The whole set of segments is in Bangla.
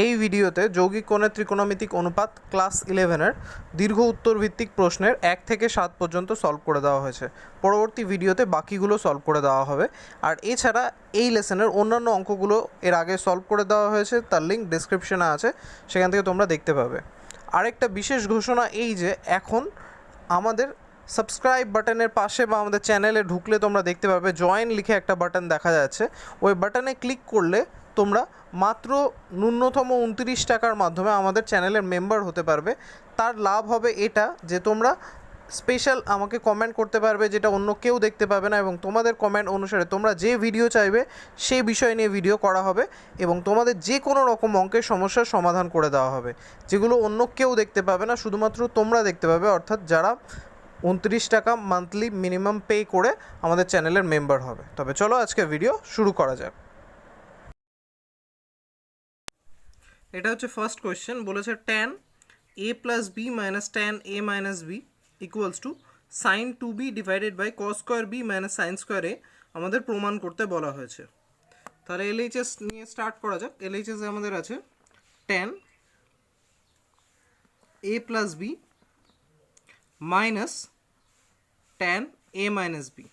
এই ভিডিওতে যৌগিক কোণের ত্রিকোণমিতিক অনুপাত ক্লাস 11-এর দীর্ঘ উত্তরভিত্তিক প্রশ্নের 1 থেকে 7 পর্যন্ত সলভ করে দেওয়া হয়েছে। পরবর্তী ভিডিওতে বাকিগুলো সলভ করে দেওয়া হবে। আর এছাড়া এই লেসনের অন্যান্য অঙ্কগুলো এর আগে সলভ করে দেওয়া হয়েছে, তার লিঙ্ক ডেসক্রিপশনে আছে, সেখান থেকে তোমরা দেখতে পাবে। আরেকটা বিশেষ ঘোষণা এই যে এখন আমাদের সাবস্ক্রাইব বাটনের পাশে বা আমাদের চ্যানেলে ঢুকলে তোমরা দেখতে পাবে জয়েন লিখে একটা বাটন দেখা যাচ্ছে। ওই বাটনে ক্লিক করলে তোমরা মাত্র ন্যূনতম 29 টাকার মাধ্যমে আমাদের চ্যানেলের মেম্বার হতে পারবে। তার লাভ হবে এটা যে তোমরা স্পেশাল আমাকে কমেন্ট করতে পারবে, যেটা অন্য কেউ দেখতে পাবে না, এবং তোমাদের কমেন্ট অনুসারে তোমরা যে ভিডিও চাইবে সেই বিষয় নিয়ে ভিডিও করা হবে এবং তোমাদের যে কোনো রকম অঙ্কের সমস্যার সমাধান করে দেওয়া হবে, যেগুলো অন্য কেউ দেখতে পাবে না, শুধুমাত্র তোমরা দেখতে পাবে, অর্থাৎ যারা 29 টাকা মান্থলি মিনিমাম পে করে আমাদের চ্যানেলের মেম্বার হবে। তবে চলো আজকে ভিডিও শুরু করা যাক। এটা হচ্ছে ফার্স্ট কোয়েশ্চেন, বলেছে tan a plus B minus tan a minus b equals to sine 2b divided by cos square b minus sine square a আমাদের প্রমাণ করতে বলা হয়েছে। তাহলে এলএইচএস নিয়ে স্টার্ট করা যাক। এলএইচএস আমাদের আছে tan a plus B minus tan a minus B.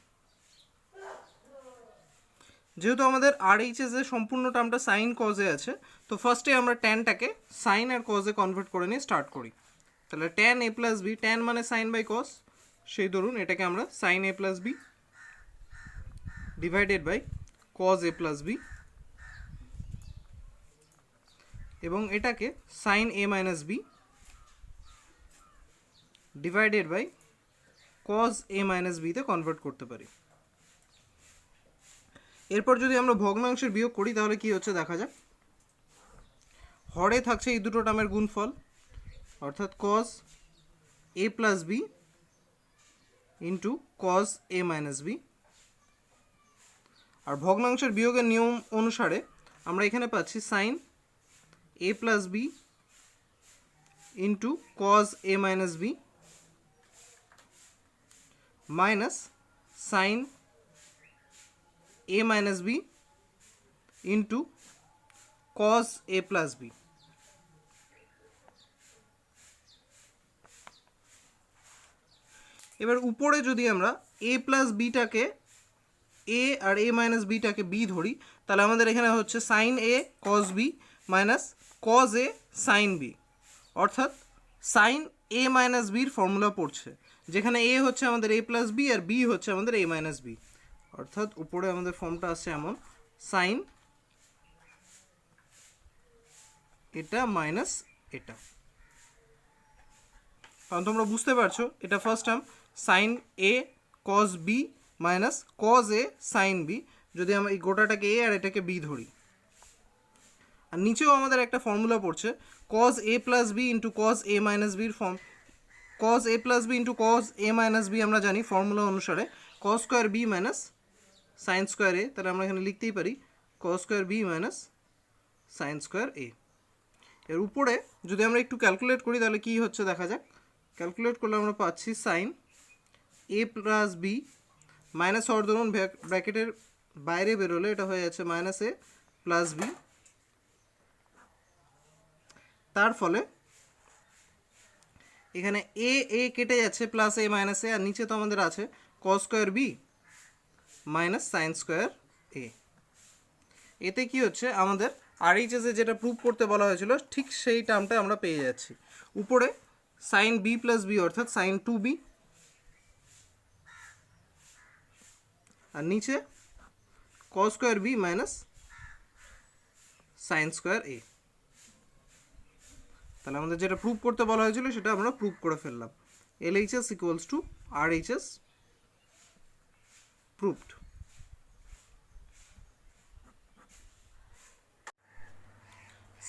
যেহেতু আমাদের আরএইচএস এর সম্পূর্ণ টার্মটা সাইন কজে আছে, তো ফার্স্টে আমরা ট্যানটাকে সাইন আর কজে কনভার্ট করে নিয়ে স্টার্ট করি। তাহলে tan A plus B, tan মানে সাইন বাই কস, সেই ধরুন এটাকে আমরা sine A plus B divided by cos A plus B, এবং এটাকে sine A minus B divided by cos A minus বিতে কনভার্ট করতে পারি। এরপর যদি আমরা ভগ্নাংশের বিয়োগ করি তাহলে কি হচ্ছে দেখা যাক। হরে থাকছে এই দুটো টার্মের গুণফল, অর্থাৎ কজ এ প্লাস বি ইন্টু কজ এ মাইনাস বি। আর ভগ্নাংশের বিয়োগের নিয়ম অনুসারে আমরা এখানে পাচ্ছি sine A plus b into cos A minus b minus sine a minus b into cos a plus b। এবার উপরে যদি আমরা a প্লাস বিটাকে a আর a মাইনাস বিটাকে b ধরি, তাহলে আমাদের এখানে হচ্ছে sine a cos b minus cos a sine b, অর্থাৎ সাইন a মাইনাস বির ফর্মুলা পড়ছে, যেখানে a হচ্ছে আমাদের a প্লাস বি আর b হচ্ছে আমাদের a মাইনাস বি। অর্থাৎ উপরে আমাদের ফর্মটা আসছে এমন, সাইন এটা মাইনাস এটা। কারণ তোমরা বুঝতে পারছো এটা first term sine A cos B minus cos A sine B, যদি আমরা এই গোটাটাকে এ আর এটাকে বি ধরি। আর নিচেও আমাদের একটা ফর্মুলা পড়ছে কজ এ প্লাস বি ইন্টু কজ এ মাইনাস বির ফর্ম, কজ এ প্লাস বি ইন্টু কজ এ মাইনাস বি আমরা জানি ফর্মুলা অনুসারে cos square b minus sine square a. তাহলে আমরা এখানে লিখতেই পারি cos square b minus sine square a. এর উপরে যদি আমরা একটু ক্যালকুলেট করি তাহলে কি হচ্ছে দেখা যাক। ক্যালকুলেট করলে আমরা পাচ্ছি সাইন এ প্লাস বি মাইনাস হওয়ার ধরুন ব্র্যাকেটের বাইরে বেরোলে এটা হয়ে যাচ্ছে মাইনাস এ প্লাস বি। তার ফলে এখানে এ এ কেটে যাচ্ছে, প্লাস এ মাইনাস এ, আর নিচে তো আমাদের আছে cos square b minus sine square a. এতে কি হচ্ছে আমাদের আরএইচএসে যেটা প্রুভ করতে বলা হয়েছিল ঠিক সেই টার্মটা আমরা পেয়ে যাচ্ছি। উপরে সাইন বি প্লাস বি অর্থাৎ সাইন 2b, আর নিচে cos square b minus sine square a. তাহলে আমাদের যেটা প্রুভ করতে বলা হয়েছিল সেটা আমরা প্রুভ করে ফেললাম। LHS equals to RHS proved.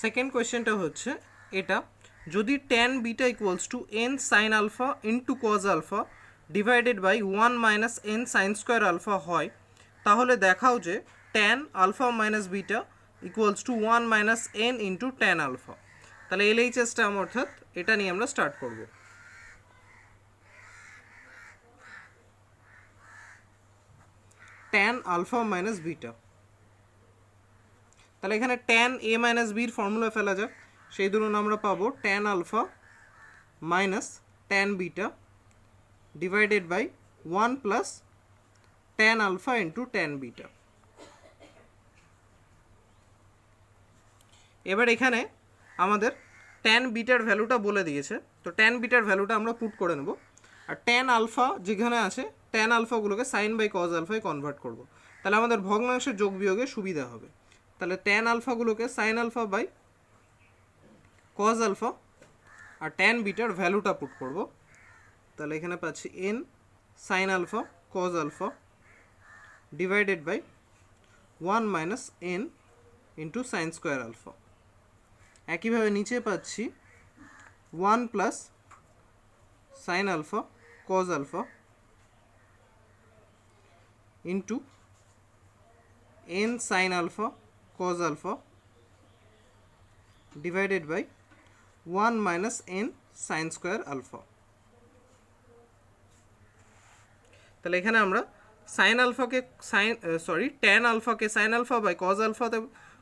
Second কোয়েশ্চেনটা হচ্ছে এটা, যদি tan beta equals to N sine alpha into cos alpha divided by 1 minus N sine square alpha হয়, তাহলে দেখাও যে tan alpha minus beta equals to 1 minus N into tan alpha. তাহলে এলএইচএস টার্ম অর্থাৎ এটা নিয়ে আমরা স্টার্ট করব। ট্যান আলফা মাইনাস বিটা, তাহলে এখানে ট্যান এ মাইনাস বির ফর্মুলা ফেলা যাক। সেই ধরুন আমরা পাবো tan alpha minus tan beta divided by 1 plus tan alpha into tan beta. এবার এখানে আমাদের ট্যান বিটার ভ্যালুটা বলে দিয়েছে, তো ট্যান বিটার ভ্যালুটা আমরা পুট করে নেব। আর ট্যান আলফা যেখানে আছে ট্যান আলফাগুলোকে সাইন বাই কজ আলফায় কনভার্ট করব, তাহলে আমাদের ভগ্নাংশের যোগ বিয়োগে সুবিধা হবে। তাহলে ট্যান আলফাগুলোকে sine alpha by cos alpha আর ট্যান বিটার ভ্যালুটা পুট করব। তাহলে এখানে পাচ্ছি n sine alpha cos alpha divided by 1 minus N into sine square alpha. একইভাবে নিচে পাচ্ছি 1 plus sine alpha cos alpha into n sine alpha cos alpha divided by 1 minus N sine square alpha. তাহলে এখানে আমরা সাইন আলফাকে ট্যান আলফাকে সাইন আলফা বাই কজ আলফাতে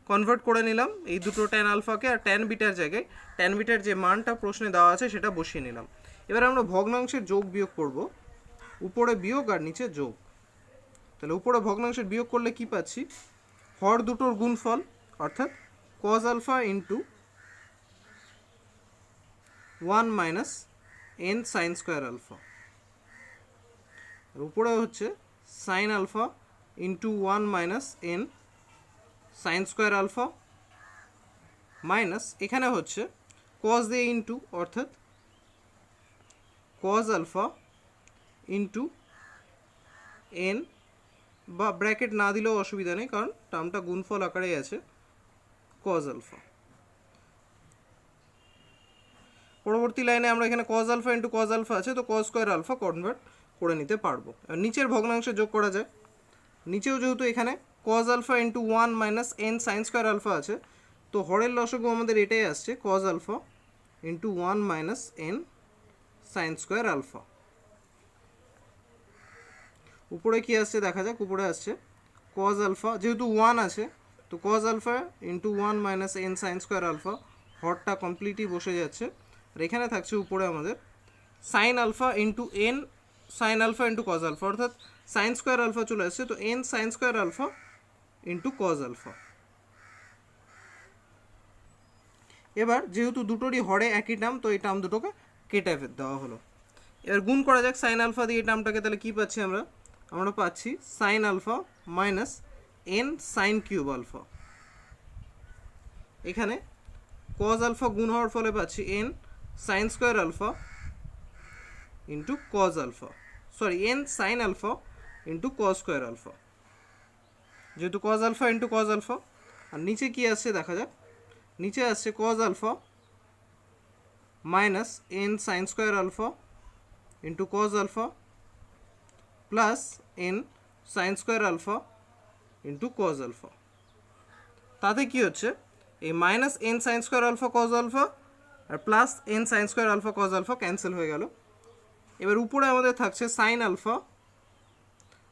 কনভার্ট করে নিলাম, এই দুটো ট্যান আলফাকে, আর ট্যান বিটার জায়গায় ট্যান বিটার যে মানটা প্রশ্নে দেওয়া আছে সেটা বসিয়ে নিলাম। এবার আমরা ভগ্নাংশের যোগ বিয়োগ করব, উপরে বিয়োগ আর নিচে যোগ। তাহলে উপরে ভগ্নাংশের বিয়োগ করলে কি পাচ্ছি, হর দুটোর গুণফল অর্থাৎ cos alpha into 1 minus N sine square alpha, আর উপরে হচ্ছে sine alpha into 1 minus N sine square alpha minus এখানে হচ্ছে কজ এ ইন্টু অর্থাৎ কজ আলফা ইন্টু এন, বা ব্র্যাকেট না দিলেও অসুবিধা নেই কারণ টার্মটা গুণফল আকারেই আছে, কজ আলফা। পরবর্তী লাইনে আমরা এখানে cos alpha into cos alpha আছে, তো কজ স্কোয়ার আলফা কনভার্ট করে নিতে পারবো। আর নিচের ভগ্নাংশে যোগ করা যায়, নিচেও যেহেতু এখানে cos alpha into 1 minus N sine square alpha আছে, তো হরের লসগু আমাদের এটাই আসছে, cos alpha into 1 minus N sine square alpha. উপরে কি আসছে দেখা যাক, উপরে আসছে কজ আলফা, যেহেতু 1 আছে তো cos alpha into 1 minus N sine square alpha, হরটা কমপ্লিটই বসে যাচ্ছে। আর এখানে থাকছে উপরে আমাদের sine alpha into n sine alpha into cos alpha, অর্থাৎ সাইন স্কোয়ার আলফা চলে আসছে, তো n sine square alpha into cos alpha. এবার যেহেতু দুটোরই হরে একই টার্ম, তো এই টার্ম দুটোকে কেটে দেওয়া হলো। এবার গুণ করা যাক সাইন আলফা দিয়ে এই টার্মটাকে, তাহলে কী পাচ্ছি আমরা পাচ্ছি sine alpha minus N sine cube alpha. এখানে কজ আলফা গুণ হওয়ার ফলে পাচ্ছি n sine square alpha into cos alpha, N sine alpha into cos square alpha, যেহেতু cos alpha into cos alpha. আর নিচে কি আসছে দেখা যাক, নিচে আসছে cos alpha minus N sine square alpha into cos alpha plus n sine square alpha into cos alpha. তাতে কি হচ্ছে, এই minus N sine square alpha cos alpha আর plus n sine square alpha cos alpha cancel হয়ে গেল। এবার উপরে আমাদের থাকছে সাইন আলফা,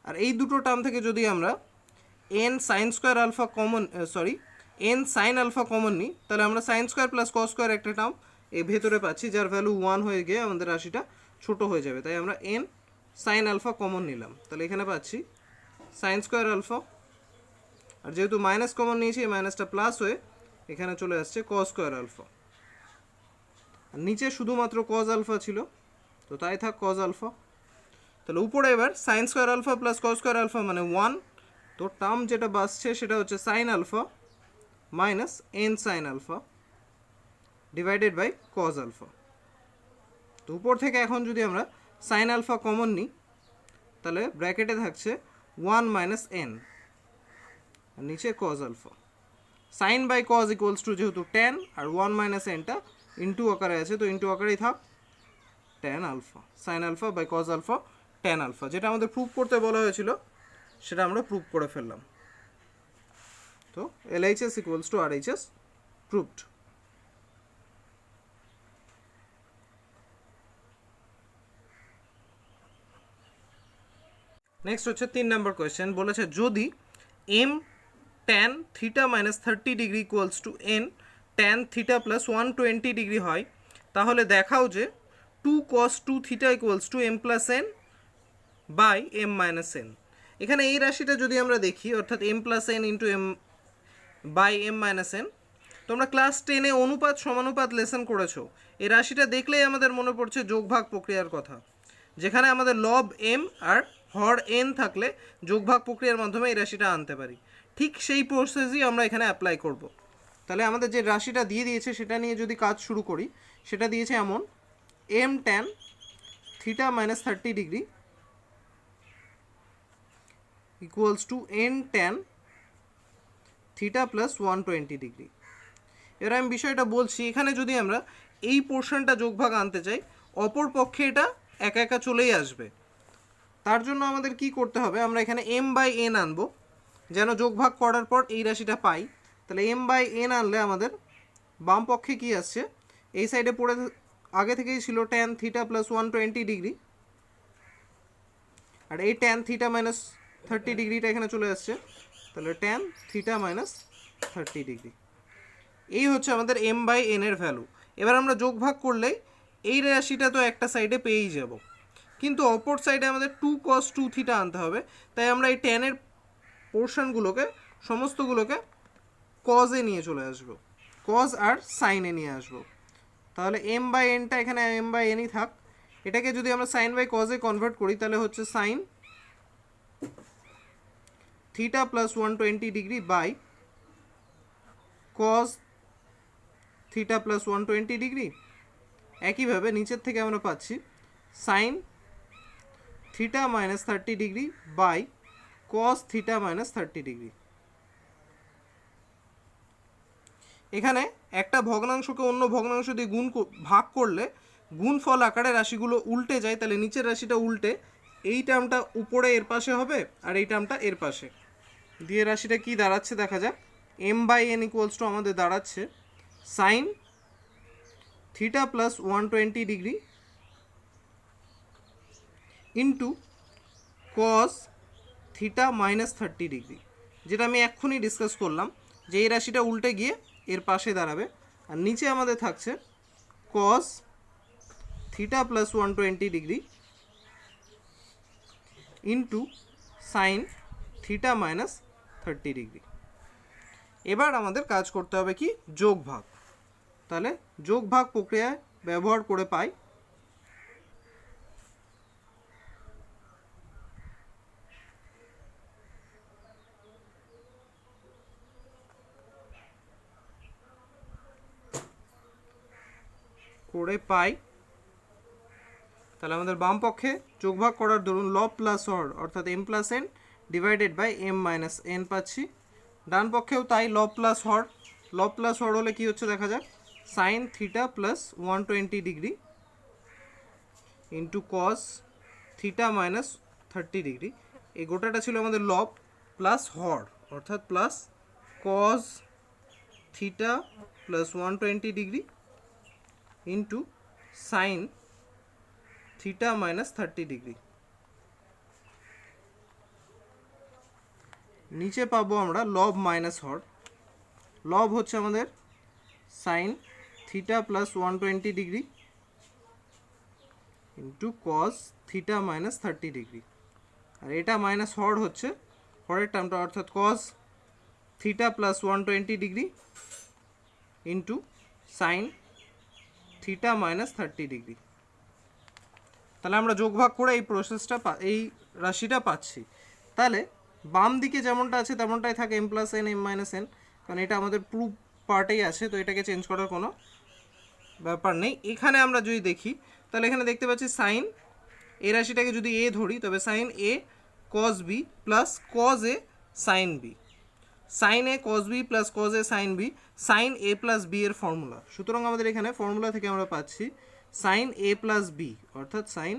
আর এই দুটো টার্ম থেকে যদি আমরা N sine square alpha N sine alpha common নিই, তাহলে আমরা sine square plus cos square একটা টার্ম এই ভেতরে পাচ্ছি, যার ভ্যালু 1 হয়ে গিয়ে আমাদের রাশিটা ছোট হয়ে যাবে, তাই আমরা এন সাইন আলফা কমন নিলাম। তাহলে এখানে পাচ্ছি সাইন স্কোয়ার আলফা, আর যেহেতু মাইনাস কমন নিয়েছি এই মাইনাসটা প্লাস হয়ে এখানে চলে আসছে কস স্কোয়ার আলফা। আর নিচে শুধুমাত্র কজ আলফা ছিল, তো তাই থাক কজ আলফা। তাহলে উপরে এবার sine square alpha plus cos square alpha মানে 1, তো টার্ম যেটা বাসছে সেটা হচ্ছে sine alpha minus N sine alpha divided by cos alpha. তো উপর থেকে এখন যদি আমরা সাইন আলফা কমন নিই, তাহলে ব্র্যাকেটে থাকছে 1 মাইনাস এন, আর নিচে cos alpha. Sine by cos equals to যেহেতু ট্যান, আর 1 মাইনাস এনটা ইন্টু আকারে আছে, তো ইন্টু আকারেই থাক tan alpha, sine alpha by cos alpha tan alpha. যেটা আমাদের প্রুভ করতে বলা হয়েছিল সেটা আমরা প্রুভ করে ফেললাম। তো LHS equals to RHS proved. Next হচ্ছে 3 নম্বর কোয়েশ্চেন, বলেছে যদি m tan theta minus 30 degree equals to N tan theta plus 120 degree হয়, তাহলে দেখাও যে 2 cos 2 theta equals to M plus N by M minus N. এখানে এই রাশিটা যদি আমরা দেখি, অর্থাৎ M plus N into M by M minus N, তোমরা ক্লাস 10-এ অনুপাত সমানুপাত লেসন করেছো। এই রাশিটা দেখলেই আমাদের মনে পড়ছে যোগভাগ প্রক্রিয়ার কথা, যেখানে আমাদের লব এম আর হর এন থাকলে যোগভাগ প্রক্রিয়ার মাধ্যমে এই রাশিটা আনতে পারি। ঠিক সেই প্রসেসই আমরা এখানে অ্যাপ্লাই করব। তাহলে আমাদের যে রাশিটা দিয়ে দিয়েছে সেটা নিয়ে যদি কাজ শুরু করি, সেটা দিয়েছে এমন M tan theta minus 30 degree equals to N tan theta plus 120 degree. এবার আমি বিষয়টা বলছি, এখানে যদি আমরা এই পোর্শনটা যোগভাগ আনতে চাই, অপর পক্ষে এটা একা একা চলেই আসবে। তার জন্য আমাদের কি করতে হবে, আমরা এখানে এম বাই এন আনবো, যেন যোগভাগ করার পর এই রাশিটা পাই। তাহলে এম বাই এন আনলে আমাদের বাম পক্ষে কি আসছে, এই সাইডে পড়ে আগে থেকেই ছিল ট্যান থিটা প্লাস 120 ডিগ্রি, আর এই ট্যান থিটা মাইনাস 30 ডিগ্রিটা এখানে চলে আসছে, তাহলে ট্যান থিটা মাইনাস 30 ডিগ্রি। এই হচ্ছে আমাদের এম বাই এন এর ভ্যালু। এবার আমরা যোগভাগ করলেই এই রাশিটা তো একটা সাইডে পেয়েই যাব, কিন্তু অপর সাইডে আমাদের 2 cos 2 থিটা আনতে হবে। তাই আমরা এই ট্যানের পোর্শনগুলোকে সমস্তগুলোকে কজে নিয়ে চলে আসবো, কজ আর সাইনে নিয়ে আসবো। তাহলে এম বাই এনটা এখানে এম বাই এনই থাক, এটাকে যদি আমরা সাইন বাই কজে কনভার্ট করি তাহলে হচ্ছে sine theta plus 120 degree by cos theta plus 120 degree. একইভাবে নিচের থেকে আমরা পাচ্ছি sine theta minus 30 degree by cos theta minus 30 degree. এখানে একটা ভগ্নাংশকে অন্য ভগ্নাংশ দিয়ে ভাগ করলে গুণফল আকারে রাশিগুলো উল্টে যায়, তাহলে নিচের রাশিটা উল্টে এই টার্মটা উপরে এর পাশে হবে আর এই টার্মটা এর পাশে দিয়ে রাশিটা কি দাঁড়াচ্ছে দেখা যাক। M by N equals to আমাদের দাঁড়াচ্ছে sine theta plus 120 degree into cos theta minus 30 degree, যেটা আমি এক্ষুনি ডিসকাস করলাম যে এই রাশিটা উল্টে গিয়ে এর পাশে দাঁড়াবে। আর নিচে আমাদের থাকছে কস theta plus 120 degree into sine theta minus 30 degree. এবার আমাদের কাজ করতে হবে কি, যোগভাগ। তাহলে যোগভাগ প্রক্রিয়ায় ব্যবহার করে পাই তাহলে আমাদের বাম পক্ষে যোগভাগ করার দরুন লব প্লাস হর অর্থাৎ M plus N divided by M minus N পাচ্ছি। ডান পক্ষেও তাই লব প্লাস হর হলে কি হচ্ছে দেখা যাক, sine theta plus 120 degree into cos theta minus 30 degree. এই গোটাটা ছিল আমাদের লব প্লাস হর অর্থাৎ plus cos theta plus 120 degree into sine theta minus 30 degree. নিচে পাবো আমরা লব মাইনাস হর, লব হচ্ছে আমাদের sine theta plus 120 degree into cos theta minus 30 degree, আর এটা মাইনাস হর হচ্ছে হরের টার্মটা অর্থাৎ cos theta plus 120 degree into sine theta minus 30 degree. তাহলে আমরা যোগভাগ করে এই প্রসেসটা এই রাশিটা পাচ্ছি। তাহলে বাম দিকে যেমনটা আছে তেমনটাই থাকে M plus N M minus N, কারণ এটা আমাদের প্রুফ পার্টেই আছে, তো এটাকে চেঞ্জ করার কোনো ব্যাপার নেই। এখানে আমরা যদি দেখি তাহলে এখানে দেখতে পাচ্ছি সাইন এই রাশিটাকে যদি এ ধরি তবে sine A cos B plus cos A sine B, sine A cos B plus cos A sine B, sine A plus B এর ফর্মুলা। সুতরাং আমাদের এখানে ফর্মুলা থেকে আমরা পাচ্ছি সাইন এ প্লাস বি অর্থাৎ সাইন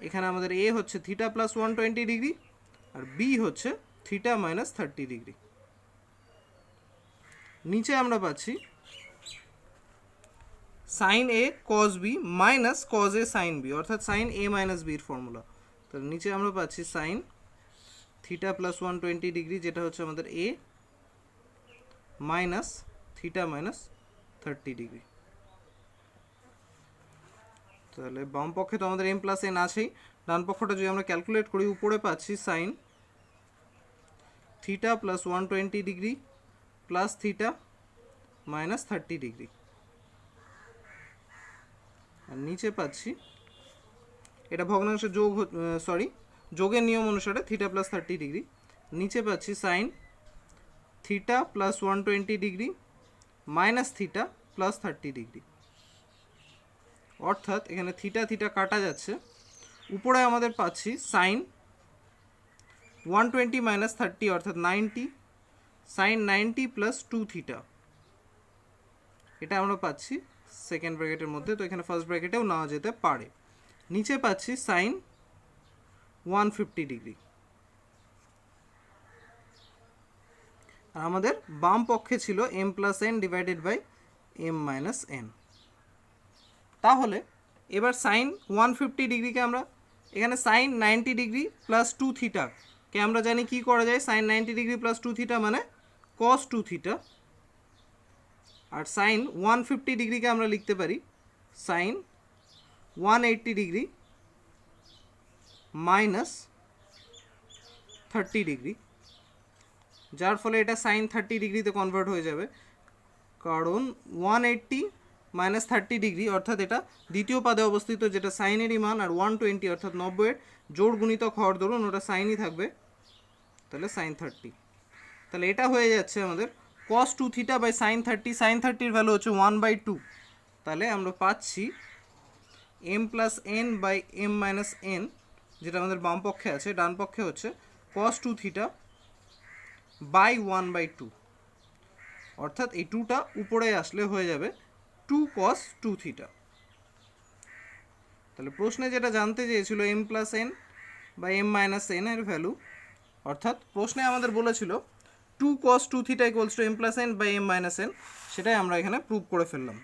এখানে আমাদের এ হচ্ছে থিটা প্লাস 120 ডিগ্রি আর বি হচ্ছে থিটা মাইনাস 30 ডিগ্রি। নিচে আমরা পাচ্ছি sine A cos B minus cos A sine B অর্থাৎ সাইন এ মাইনাস বির ফর্মুলা। তাহলে নিচে আমরা পাচ্ছি সাইন থিটা প্লাস 120 ডিগ্রি যেটা হচ্ছে আমাদের এ মাইনাস থিটা মাইনাস 30 ডিগ্রি। তাহলে বাম পক্ষে তো আমাদের এম প্লাস এন আছেই, ডান পক্ষটা যদি আমরা ক্যালকুলেট করি উপরে পাচ্ছি sine theta plus 120 degree plus theta minus 30 degree, আর নিচে পাচ্ছি এটা ভগ্নাংশে যোগ যোগের নিয়ম অনুসারে থিটা প্লাস 30 ডিগ্রি, নিচে পাচ্ছি sine theta plus 120 degree minus theta plus 30 degree. অর্থাৎ এখানে থিটা থিটা কাটা যাচ্ছে, উপরে আমাদের পাচ্ছি সাইন 120 মাইনাস 30 অর্থাৎ 90, সাইন 90 প্লাস 2 থিটা, এটা আমরা পাচ্ছি সেকেন্ড ব্র্যাকেটের মধ্যে, তো এখানে ফার্স্ট ব্র্যাকেটেও নেওয়া যেতে পারে। নিচে পাচ্ছি সাইন 150 ডিগ্রি। আর আমাদের বাম পক্ষে ছিল M plus N divided by M minus N. তাহলে এবার সাইন 150 ডিগ্রিকে আমরা এখানে সাইন 90 ডিগ্রি প্লাস 2 থিটাকে আমরা জানি কি করা যায়, সাইন 90 ডিগ্রি প্লাস 2 থিটা মানে কস 2 থিটা, আর সাইন 150 ডিগ্রিকে আমরা লিখতে পারি সাইন 180 ডিগ্রি মাইনাস 30 ডিগ্রি, যার ফলে এটা সাইন 30 ডিগ্রিতে কনভার্ট হয়ে যাবে, কারণ 180 মাইনাস 30 ডিগ্রি অর্থাৎ এটা দ্বিতীয় পাদে অবস্থিত যেটা সাইনেরই মান, আর 120 অর্থাৎ 90-এর জোড় গুণিতক হওয়ার দরুন ওটা সাইনই থাকবে, তাহলে সাইন 30। তাহলে এটা হয়ে যাচ্ছে আমাদের cos 2 theta by sine 30, sine 30-এর ভ্যালু হচ্ছে 1/2, তাহলে আমরা পাচ্ছি m plus N by M minus n, যেটা আমাদের বাম পক্ষে আছে, ডান পক্ষে হচ্ছে cos 2 থিটা বাই 1/2, অর্থাৎ এই 2টা উপরে আসলে হয়ে যাবে 2 cos 2 থিটা। তাহলে প্রশ্নে যেটা জানতে চেয়েছিল এম প্লাস এন বা এম মাইনাস এন এর ভ্যালু, অর্থাৎ প্রশ্নে আমাদের বলেছিল 2 cos 2 theta equals to M plus N by M minus n, সেটাই আমরা এখানে প্রুভ করে ফেললাম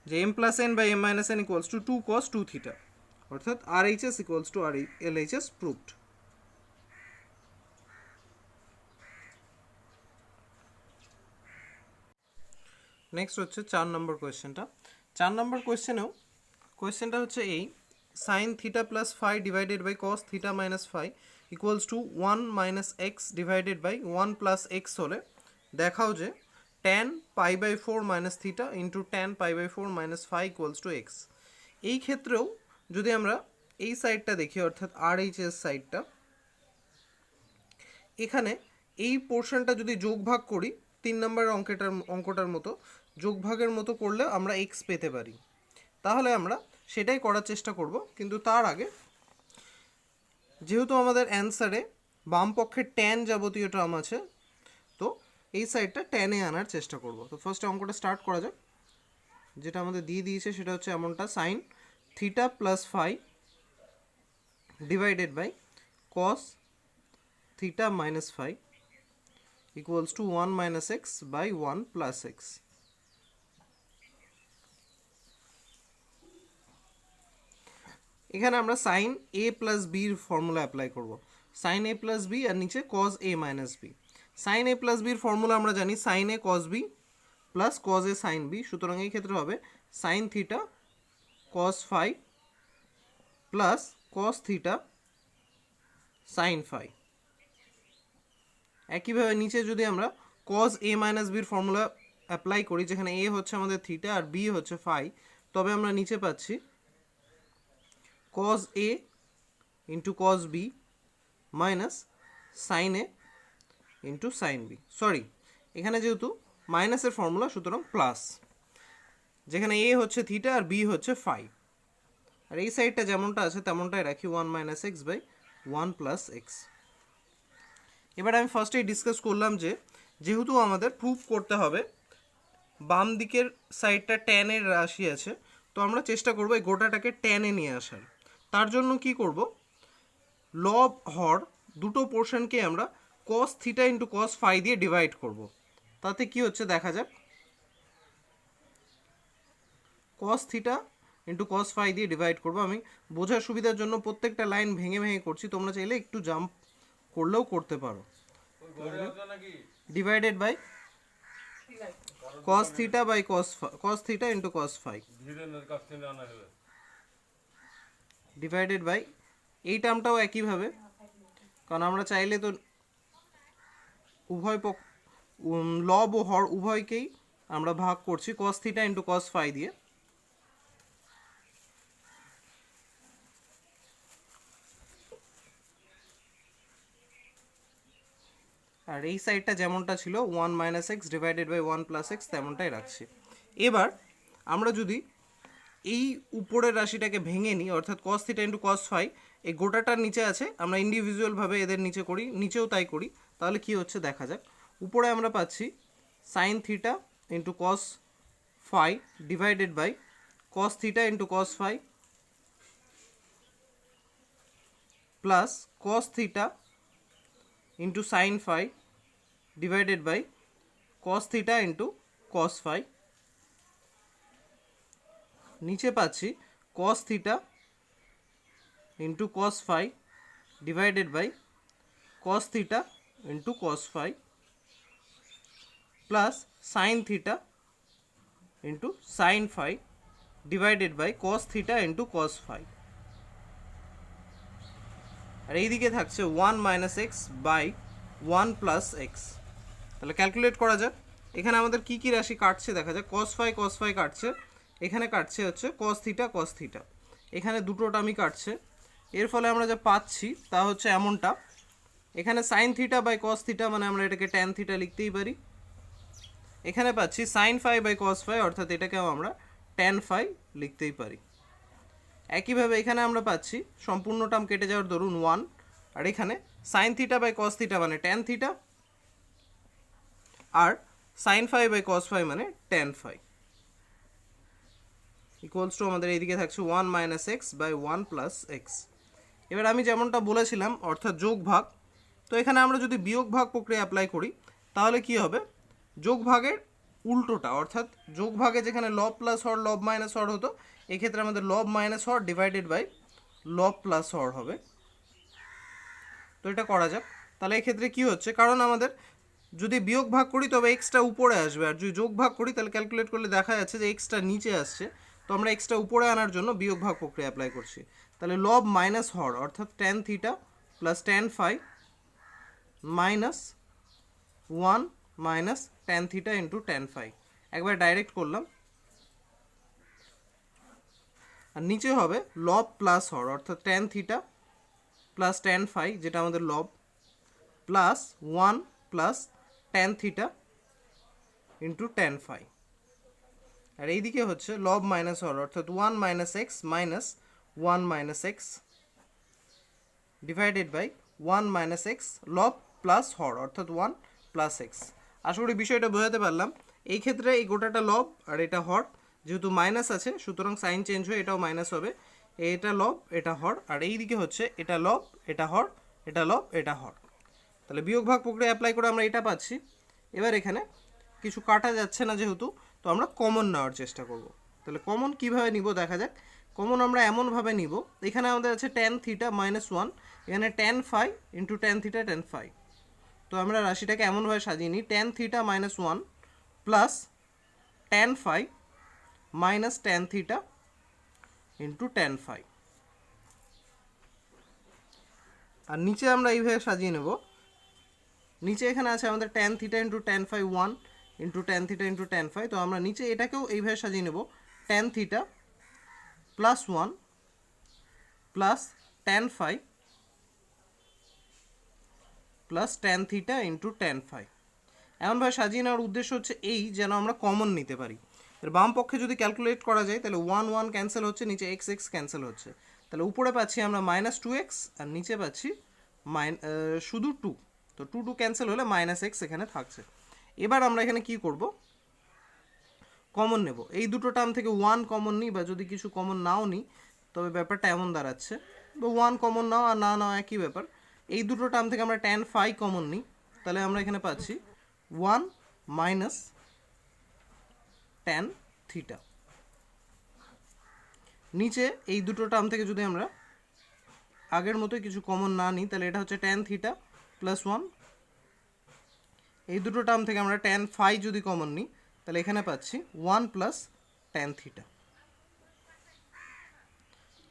যে m plus N by M minus n equals to 2 cos 2 theta, অর্থাৎ R H S equals to আর L H S proved. Next হচ্ছে 4 নম্বর কোয়েশ্চেনটা। 4 নম্বর কোয়েশ্চেনটা হচ্ছে এই, sine theta plus phi divided by cos theta minus phi equals to 1 minus x divided by 1 plus X হলে দেখাও যে tan pi by 4 minus theta into tan pi by 4 minus phi equals to x. এই ক্ষেত্রেও যদি আমরা এই সাইডটা দেখি অর্থাৎ আর এইচ এস সাইডটা, এখানে এই পোর্শনটা যদি যোগ ভাগ করি 3 নম্বরের অঙ্কটার মতো যোগ ভাগের মতো করলে আমরা এক্স পেতে পারি, তাহলে আমরা সেটাই করার চেষ্টা করব। কিন্তু তার আগে যেহেতু আমাদের অ্যান্সারে বাম পক্ষে ট্যান যাবতীয় টার্ম আছে, তো এই সাইডটা ট্যানে আনার চেষ্টা করব। তো ফার্স্টে অঙ্কটা স্টার্ট করা যাক। যেটা আমাদের দিয়ে দিয়েছে সেটা হচ্ছে এমনটা, sine theta plus phi divided by cos theta minus phi equals to 1 minus x by 1 plus X. এখানে আমরা সাইন এ প্লাস বির ফর্মুলা অ্যাপ্লাই করব, সাইন এ প্লাস বি আর নিচে কজ এ মাইনাস বি। সাইন এ প্লাস বির ফর্মুলা আমরা জানি sine A cos B plus cos A sine B, সুতরাং এই ক্ষেত্রে হবে sine theta cos phi plus cos theta sine phi. একইভাবে নিচে যদি আমরা কজ এ মাইনাস বির ফর্মুলা অ্যাপ্লাই করি, যেখানে এ হচ্ছে আমাদের থিটা আর বি হচ্ছে ফাই, তবে আমরা নিচে পাচ্ছি cos A into cos B minus sine A into sine B. Sorry, এখানে যেহেতু মাইনাসের ফর্মুলা সুতরাং প্লাস, যেখানে এ হচ্ছে থিটা আর বি হচ্ছে ফাই, আর এই সাইডটা যেমনটা আছে তেমনটাই রাখি 1 minus x by 1 plus x. এবার আমি ফার্স্টেই ডিসকাস করলাম যে যেহেতু আমাদের প্রুভ করতে হবে বাম দিকের সাইডটা ট্যানের রাশি আছে, তো আমরা চেষ্টা করবো এই গোটাটাকে ট্যানে নিয়ে আসার। তার জন্য কি করব, লব হর দুটো পোর্শনকে আমরা cos theta into cos phi দিয়ে ডিভাইড করব। তাতে কি হচ্ছে দেখা যাক, cos theta into cos phi দিয়ে ডিভাইড করব। আমি বোঝার সুবিধার জন্য প্রত্যেকটা লাইন ভেঙে ভেঙে করছি, তোমরা চাইলে একটু জাম্প করলেও করতে পারো। Divided by cos theta by cos theta into cos phi divided by এই টার্মটাও একইভাবে, কারণ আমরা চাইলে তো উভয় লব ও হর উভয়কেই আমরা ভাগ করছি cos theta into cos phi দিয়ে। আর এই সাইডটা যেমনটা ছিল 1 minus x divided by 1 plus x তেমনটাই রাখছি। এবার আমরা যদি এই উপরের রাশিটাকে ভেঙে নিই, অর্থাৎ cos theta into cos phi এই গোটাটার নিচে আছে, আমরা ইন্ডিভিজুয়ালভাবে এদের নিচে করি, নিচেও তাই করি, তাহলে কি হচ্ছে দেখা যাক। উপরে আমরা পাচ্ছি sine theta into cos phi divided by cos theta into cos phi plus cos theta into sine phi divided by cos theta into cos phi. নিচে পাচ্ছি cos theta into cos phi divided by cos theta into cos phi plus sine theta into sine phi divided by cos theta into cos phi. আর এইদিকে থাকছে 1 minus x by 1 plus x. তাহলে ক্যালকুলেট করা যাক, এখানে আমাদের কি কি রাশি কাটছে দেখা যাক। কস ফাই কাটছে, এখানে কাটছে হচ্ছে কস থিটা, এখানে দুটো টার্মই কাটছে। এর ফলে আমরা যা পাচ্ছি তা হচ্ছে এমনটা, এখানে sine theta by cos theta মানে আমরা এটাকে ট্যান থিটা লিখতেই পারি। এখানে পাচ্ছি sine phi by cos phi, অর্থাৎ এটাকেও আমরা ট্যান ফাই লিখতেই পারি। একইভাবে এখানে আমরা পাচ্ছি সম্পূর্ণ টার্ম কেটে যাওয়ার দরুন 1, আর এখানে sine theta by cos theta মানে ট্যান থিটা, আর sine phi by cos phi মানে ট্যান ফাই ইকুয়ালস টু আমাদের এইদিকে থাকছে 1 minus x by 1 plus x. এবার আমি যেমনটা বলেছিলাম অর্থাৎ যোগ ভাগ, তো এখানে আমরা যদি বিয়োগ ভাগ প্রক্রিয়া অ্যাপ্লাই করি তাহলে কি হবে, যোগ ভাগের উল্টোটা, অর্থাৎ যোগ ভাগে যেখানে লব প্লাস হর লব মাইনাস হর হতো, এক্ষেত্রে আমাদের লব মাইনাস হর ডিভাইডেড বাই লব প্লাস হর হবে। তো এটা করা যাক। তাহলে এক্ষেত্রে কি হচ্ছে, কারণ আমাদের যদি বিয়োগ ভাগ করি তবে এক্সটা উপরে আসবে, আর যদি যোগ ভাগ করি তাহলে ক্যালকুলেট করলে দেখা যাচ্ছে যে এক্সটা নিচে আসছে, তো আমরা এক্সটা উপরে আনার জন্য বিয়োগ ভাগ প্রক্রিয়া অ্যাপ্লাই করছি। তাহলে লব মাইনাস হর অর্থাৎ tan theta plus tan phi minus 1 minus tan theta into tan phi, একবার ডাইরেক্ট করলাম। আর নিচে হবে লব প্লাস হর অর্থাৎ tan theta plus tan phi যেটা আমাদের লব plus 1 plus tan theta into tan phi. আর এইদিকে হচ্ছে লব মাইনাস হর অর্থাৎ 1 minus x minus 1 minus x divided by 1 minus x লব প্লাস হর অর্থাৎ 1 প্লাস এক্স। আশা করি বিষয়টা বোঝাতে পারলাম। এই ক্ষেত্রে এই গোটাটা লব আর এটা হর, যেহেতু মাইনাস আছে সুতরাং সাইন চেঞ্জ হয়ে এটাও মাইনাস হবে, এটা লব এটা হর, আর এই দিকে হচ্ছে এটা লব এটা হর, এটা লব এটা হর। তাহলে বিয়োগ ভাগ প্রক্রিয়া অ্যাপ্লাই করে আমরা এটা পাচ্ছি। এবার এখানে কিছু কাটা যাচ্ছে না যেহেতু, তো আমরা কমন নেওয়ার চেষ্টা করব। তাহলে কমন কিভাবে নিব দেখা যাক। কমন আমরা এমনভাবে নিব, এখানে আমাদের আছে ট্যান থিটা মাইনাস 1, এখানে tan phi into tan theta tan phi. তো আমরা রাশিটাকে এমনভাবে সাজিয়ে নিই, tan theta minus 1 plus tan phi minus tan theta into tan phi. আর নিচে আমরা এইভাবে সাজিয়ে নেব, নিচে এখানে আছে আমাদের tan theta into tan phi 1 into tan theta into tan phi. তো আমরা নিচে এটাকেও এইভাবে সাজিয়ে নেব, tan theta plus 1 plus tan phi plus tan theta into tan phi. এমনভাবে সাজিয়ে নেওয়ার উদ্দেশ্য হচ্ছে এই যেন আমরা কমন নিতে পারি। এর বাম পক্ষে যদি ক্যালকুলেট করা যায় তাহলে 1 1 ক্যান্সেল হচ্ছে, নিচে এক্স এক্স ক্যান্সেল হচ্ছে, তাহলে উপরে পাচ্ছি আমরা মাইনাস 2x আর নিচে পাচ্ছি শুধু 2, তো 2 2 ক্যান্সেল হলে মাইনাস এক্স এখানে থাকছে। এবার আমরা এখানে কি করব, কমন নেব। এই দুটো টার্ম থেকে 1 কমন নিই, বা যদি কিছু কমন নাও নিই তবে ব্যাপারটা এমন দাঁড়াচ্ছে, বা 1 কমন নাও আর না নাও একই ব্যাপার। এই দুটো টার্ম থেকে আমরা ট্যান ফাই কমন নিই, তাহলে আমরা এখানে পাচ্ছি 1 মাইনাস ট্যান থিটা। নিচে এই দুটো টার্ম থেকে যদি আমরা আগের মতোই কিছু কমন না নিই তাহলে এটা হচ্ছে ট্যান থিটা প্লাস 1। এই দুটো টার্ম থেকে আমরা ট্যান ফাই যদি কমন নিই তাহলে এখানে পাচ্ছি 1 plus tan theta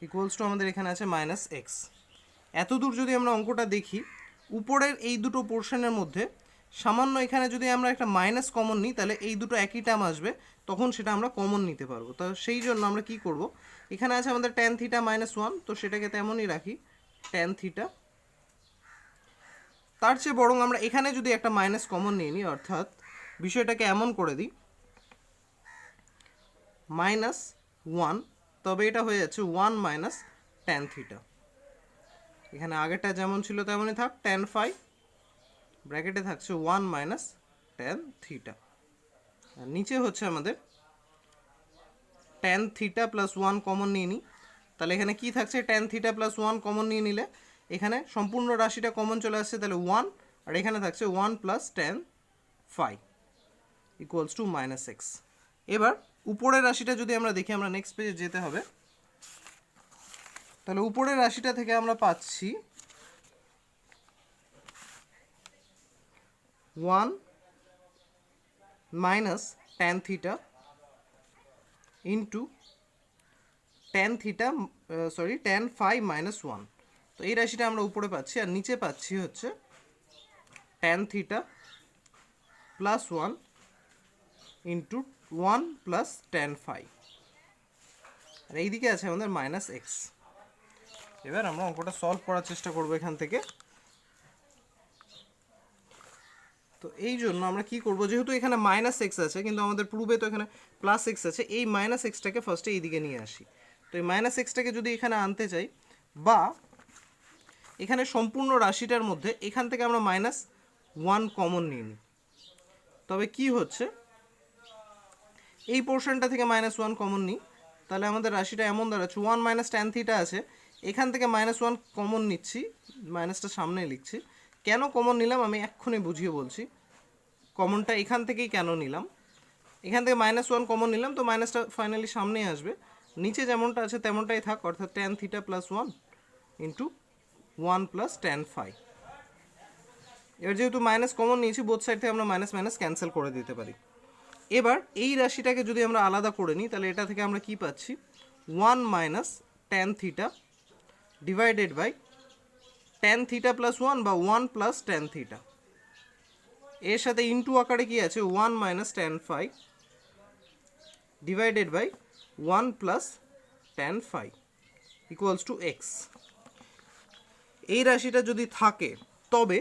equals to আমাদের এখানে আছে মাইনাস এক্স। এত দূর যদি আমরা অঙ্কটা দেখি, উপরের এই দুটো পোর্শনের মধ্যে সামান্য এখানে যদি আমরা একটা মাইনাস কমন নিই তাহলে এই দুটো একই টার্ম আসবে, তখন সেটা আমরা কমন নিতে পারবো। তো সেই জন্য আমরা কি করব, এখানে আছে আমাদের ট্যান থিটা মাইনাস 1, তো সেটাকে তেমনই রাখি ট্যান থিটা। তার চেয়ে বরং আমরা এখানে যদি একটা মাইনাস কমন নিয়ে নিই, অর্থাৎ বিষয়টাকে এমন করে দিই মাইনাস 1, তবে এটা হয়ে যাচ্ছে 1 মাইনাস ট্যান থিটা। এখানে আগেরটা যেমন ছিল তেমনই থাক, ট্যান ফাই ব্র্যাকেটে থাকছে 1 মাইনাস ট্যান থিটা, আর নিচে হচ্ছে আমাদের ট্যান থিটা প্লাস 1 কমন নিয়ে নিই। তাহলে এখানে কি থাকছে, ট্যান থিটা প্লাস 1 কমন নিয়ে নিলে এখানে সম্পূর্ণ রাশিটা কমন চলে আসছে, তাহলে 1, আর এখানে থাকছে 1 plus tan phi equals to minus x. এবার উপরের রাশিটা যদি আমরা দেখি, আমরা নেক্সট পেজে যেতে হবে। তাহলে উপরের রাশিটা থেকে আমরা পাচ্ছি 1 minus tan theta into tan theta tan phi minus 1। তো এই রাশিটা আমরা উপরে পাচ্ছি, আর নিচে পাচ্ছি হচ্ছে tan theta plus 1 into 1 plus tan phi, আর এইদিকে আছে আমাদের মাইনাস এক্স। এবার আমরা অঙ্কটা সলভ করার চেষ্টা করবো এখান থেকে। তো এই জন্য আমরা কি করব, যেহেতু এখানে মাইনাস এক্স আছে কিন্তু আমাদের প্রুফে তো এখানে প্লাস এক্স আছে, এই মাইনাস এক্সটাকে ফার্স্টে এইদিকে নিয়ে আসি। তো এই মাইনাস এক্সটাকে যদি এখানে আনতে চাই, বা এখানে সম্পূর্ণ রাশিটার মধ্যে এখান থেকে আমরা মাইনাস 1 কমন নিয়ে নিই, তবে কি হচ্ছে, এই পোর্শনটা থেকে মাইনাস 1 কমন নিই, তাহলে আমাদের রাশিটা এমন দাঁড়াচ্ছে 1 মাইনাস ট্যান থিটা আছে, এখান থেকে মাইনাস 1 কমন নিচ্ছি, মাইনাসটা সামনে লিখছি। কেন কমন নিলাম আমি এক্ষুনি বুঝিয়ে বলছি, কমনটা এখান থেকেই কেন নিলাম। এখান থেকে মাইনাস 1 কমন নিলাম, তো মাইনাসটা ফাইনালি সামনেই আসবে, নিচে যেমনটা আছে তেমনটাই থাক, অর্থাৎ tan theta plus 1 into 1 plus tan phi. এবার যেহেতু মাইনাস কমন নিয়েছি, বোথ সাইড থেকে আমরা মাইনাস মাইনাস ক্যান্সেল করে দিতে পারি। এবার এই রাশিটাকে যদি আমরা আলাদা করে নিই, তাহলে এটা থেকে আমরা কি পাচ্ছি, 1 minus tan theta divided by tan theta plus 1 বা 1 প্লাস ট্যান থিটা, এর সাথে ইন্টু আকারে কি আছে 1 minus tan phi divided by 1 plus tan phi equals to x. এই রাশিটা যদি থাকে, তবে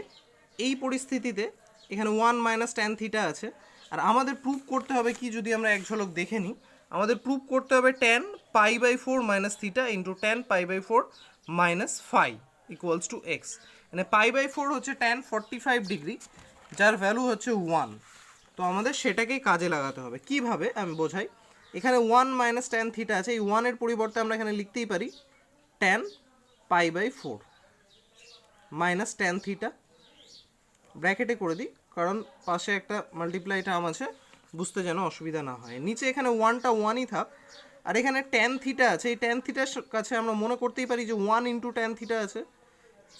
এই পরিস্থিতিতে এখানে 1 মাইনাস ট্যান থিটা আছে, আর আমাদের প্রুফ করতে হবে কি, যদি আমরা এক ঝলক দেখে নিই, আমাদের প্রুফ করতে হবে tan pi by 4 minus theta into tan pi by 4 minus phi equals to x. মানে পাই বাই 4 হচ্ছে ট্যান 45 ডিগ্রি, যার ভ্যালু হচ্ছে 1। তো আমাদের সেটাকেই কাজে লাগাতে হবে। কিভাবে আমি বোঝাই, এখানে 1 মাইনাস ট্যান থিটা আছে, এই 1 এর পরিবর্তে আমরা এখানে লিখতেই পারি tan pi by 4 minus tan theta, ব্র্যাকেটে করে দিই কারণ পাশে একটা মাল্টিপ্লাই টার্ম আছে, বুঝতে যেন অসুবিধা না হয়। নিচে এখানে 1টা 1ই থাক, আর এখানে ট্যান থিটা আছে, এই ট্যান থিটার কাছে আমরা মনে করতেই পারি যে 1 ইন্টু ট্যান থিটা আছে।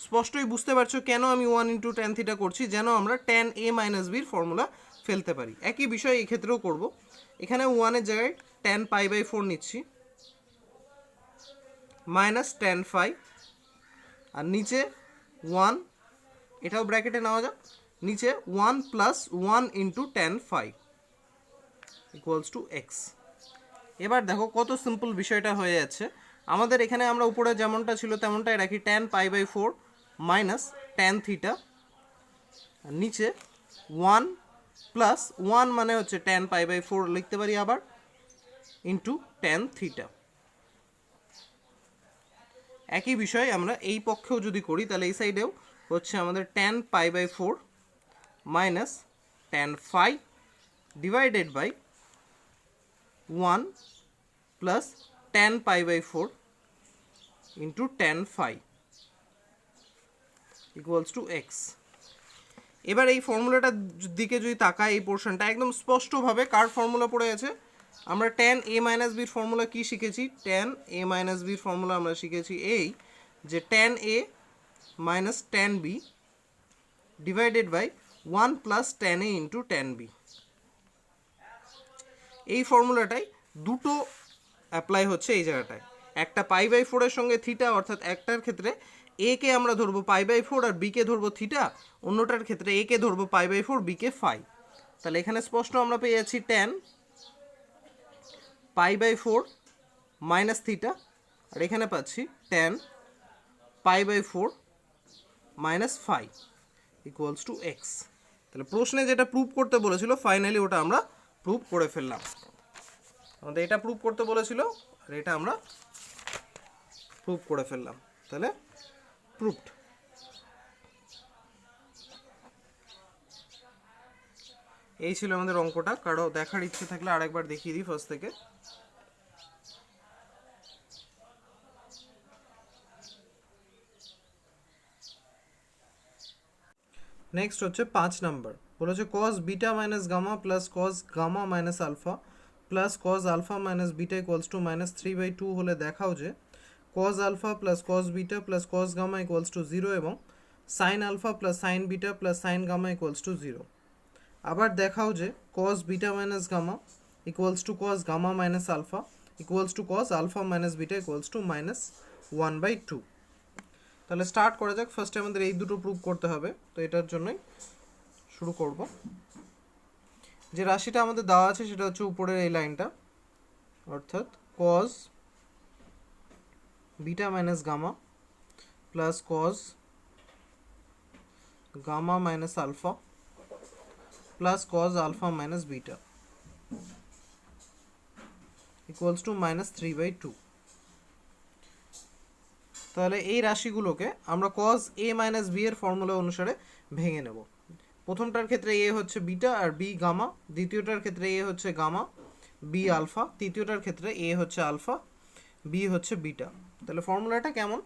স্পষ্টই বুঝতে পারছো কেন আমি 1 ইন্টু ট্যান থিটা করছি, যেন আমরা ট্যান এ মাইনাস বির ফর্মুলা ফেলতে পারি। একই বিষয় এই ক্ষেত্রেও করব। এখানে 1-এর জায়গায় ট্যান পাই বাই 4 নিচ্ছি মাইনাস ট্যান ফাই, আর নিচে 1, এটাও ব্র্যাকেটে নেওয়া যাক, নিচে 1 plus 1 into tan phi equals to x. এবার দেখো কত সিম্পল বিষয়টা হয়ে যাচ্ছে। আমাদের এখানে আমরা উপরে যেমনটা ছিল তেমনটাই রাখি, tan pi by 4 minus tan theta, আর নিচে 1 প্লাস 1 মানে হচ্ছে ট্যান পাই বাই 4 লিখতে পারি আবার, ইন্টু ট্যান থিটা। একই বিষয় আমরা এই পক্ষেও যদি করি, তাহলে এই সাইডেও হচ্ছে আমাদের tan pi by 4 minus tan phi divided by 1 plus tan pi by 4 into tan phi equals to x. এবার এই ফর্মুলাটার দিকে যদি তাকায়, এই পোর্শনটা একদম স্পষ্টভাবে কার ফর্মুলা পড়ে আছে, আমরা ট্যান এ মাইনাস বির ফর্মুলা কি শিখেছি, ট্যান এ মাইনাস বির ফর্মুলা আমরা শিখেছি এই যে tan A minus tan B divided by 1 plus tan A into tan B. এই ফর্মুলাটাই দুটো অ্যাপ্লাই হচ্ছে এই জায়গাটায়, একটা π/4 এর সঙ্গে থিটা, অর্থাৎ একটার ক্ষেত্রে এ কে আমরা ধরবো π/4 আর বি কে ধরবো থিটা, অন্যটার ক্ষেত্রে এ কে ধরবো π/4, বি কে ফাই। তাহলে এখানে স্পষ্ট আমরা পেয়ে যাচ্ছি tan π/4 মাইনাস থিটা, আর এখানে পাচ্ছি tan π/4 minus phi equals to x. তাহলে প্রশ্নে যেটা প্রুভ করতে বলেছিল ফাইনালি ওটা আমরা প্রুভ করে ফেললাম। আমাদের এটা প্রুভ করতে বলেছিল আর এটা আমরা প্রুভ করে ফেললাম, তাহলে প্রুভড। এই ছিল আমাদের অঙ্কটা। কারো দেখার ইচ্ছে থাকলে আরেকবার দেখিয়ে দিই ফার্স্ট থেকে। নেক্সট হচ্ছে 5 নাম্বার, বলেছে cos beta minus gamma plus cos gamma minus alpha plus cos alpha minus beta equals to -3/2 হলে দেখাও যে cos alpha plus cos beta plus cos gamma equals to 0 এবং sin alpha plus sin beta plus sin gamma equals to 0। আবার দেখাও যে cos beta minus gamma equals to cos gamma minus alpha equals to cos alpha minus beta equals to -1/2। তাহলে স্টার্ট করা যাক। ফার্স্টে আমাদের এই দুটো প্রুভ করতে হবে, তো এটার জন্যই শুরু করব। যে রাশিটা আমাদের দেওয়া আছে সেটা হচ্ছে উপরের এই লাইনটা, অর্থাৎ cos beta minus gamma plus cos gamma minus alpha plus cos alpha minus beta equals to -3/2। তাহলে এই রাশিগুলোকে আমরা cos a মাইনাস বি এর ফর্মুলা অনুসারে ভেঙে নেব। প্রথমটার ক্ষেত্রে এ হচ্ছে বিটা আর বি গামা, দ্বিতীয়টার ক্ষেত্রে এ হচ্ছে গামা, বি আলফা, তৃতীয়টার ক্ষেত্রে এ হচ্ছে আলফা, বি হচ্ছে বিটা। তাহলে ফর্মুলাটা কেমন?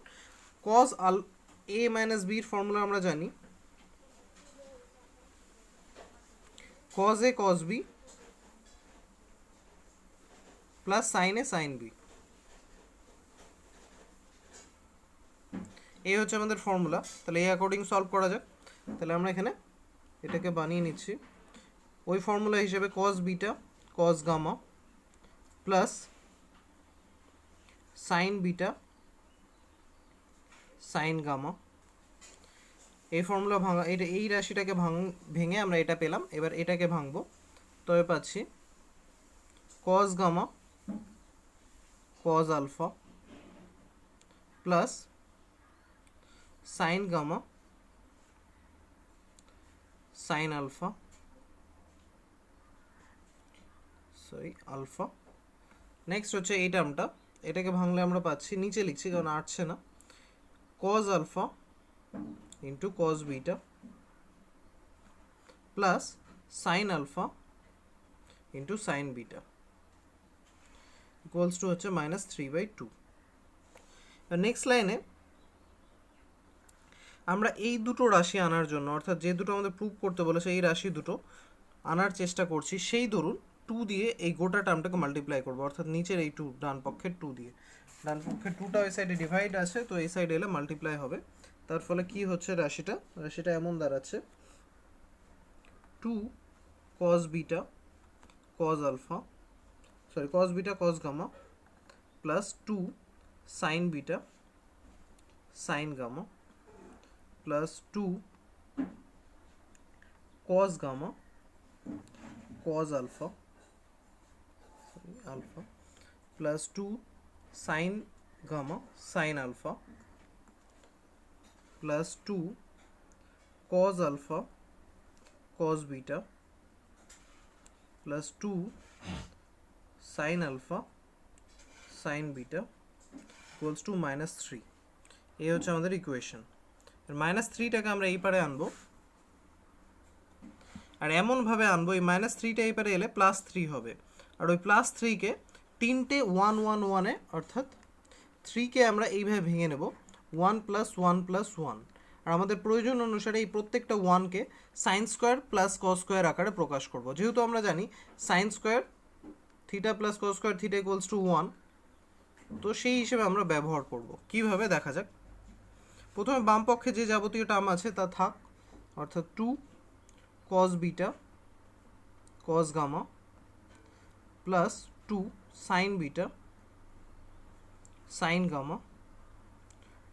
cos a মাইনাস বির ফর্মুলা আমরা জানি cos a cos b plus sin a sin b। এই হচ্ছে আমাদের ফর্মুলা। তাহলে এই অ্যাকর্ডিং সলভ করা যাক। তাহলে আমরা এখানে এটাকে বানিয়ে নিচ্ছি ওই ফর্মুলা হিসেবে cos beta cos gamma plus sin beta sin gamma. এই ফর্মুলা ভাঙা, এটা এই রাশিটাকে ভেঙে আমরা এটা পেলাম। এবার এটাকে ভাঙবো, তবে পাচ্ছি cos gamma cos alpha plus sin gamma sin alpha alpha. Next হচ্ছে এই টার্মটা, এটাকে ভাঙলে আমরা পাচ্ছি, নিচে লিখছি কারণ আসছে না, cos alpha into cos beta plus sin alpha into sin beta equals to হচ্ছে -3/2। নেক্সট লাইনে আমরা এই দুটো রাশি আনার জন্য, অর্থাৎ যে দুটো আমাদের প্রুভ করতে বলেছে এই রাশি দুটো আনার চেষ্টা করছি। সেই ধরুন 2 দিয়ে এই গোটা টার্মটাকে মাল্টিপ্লাই করবো, অর্থাৎ নিচের এই 2 ডান পক্ষের 2 দিয়ে, ডান পক্ষের 2টা ওই সাইডে ডিভাইড আছে, তো এই সাইডে এলে মাল্টিপ্লাই হবে। তার ফলে কি হচ্ছে রাশিটা এমন দাঁড়াচ্ছে 2 cos beta cos alpha cos beta cos gamma plus 2 sin beta sin gamma plus 2 cos gamma cos alpha plus 2 sin gamma sin alpha plus 2 cos alpha cos beta plus 2 sin alpha sin beta equals to -3। এই হচ্ছে আমাদের ইকুয়েশন। -3টাকে আমরা এই পারে আনবো, আর এমনভাবে আনবো এই -3টা এই পারে এলে +3 হবে, আর ওই +3কে তিনটে 1 1 1-এ, অর্থাৎ 3কে আমরা এইভাবে ভেঙে নেব 1 + 1 + 1। আর আমাদের প্রয়োজন অনুসারে এই প্রত্যেকটা 1কে sin square plus cos square আকারে প্রকাশ করব। যেহেতু আমরা জানি sin square theta plus cos square theta equals to 1, তো সেই হিসেবে আমরা ব্যবহার করব। কিভাবে দেখা যাক। প্রথমে বাম পক্ষে যে যাবতীয় টার্ম আছে তা থাক, অর্থাৎ 2 cos beta cos gamma plus 2 sine beta sine gamma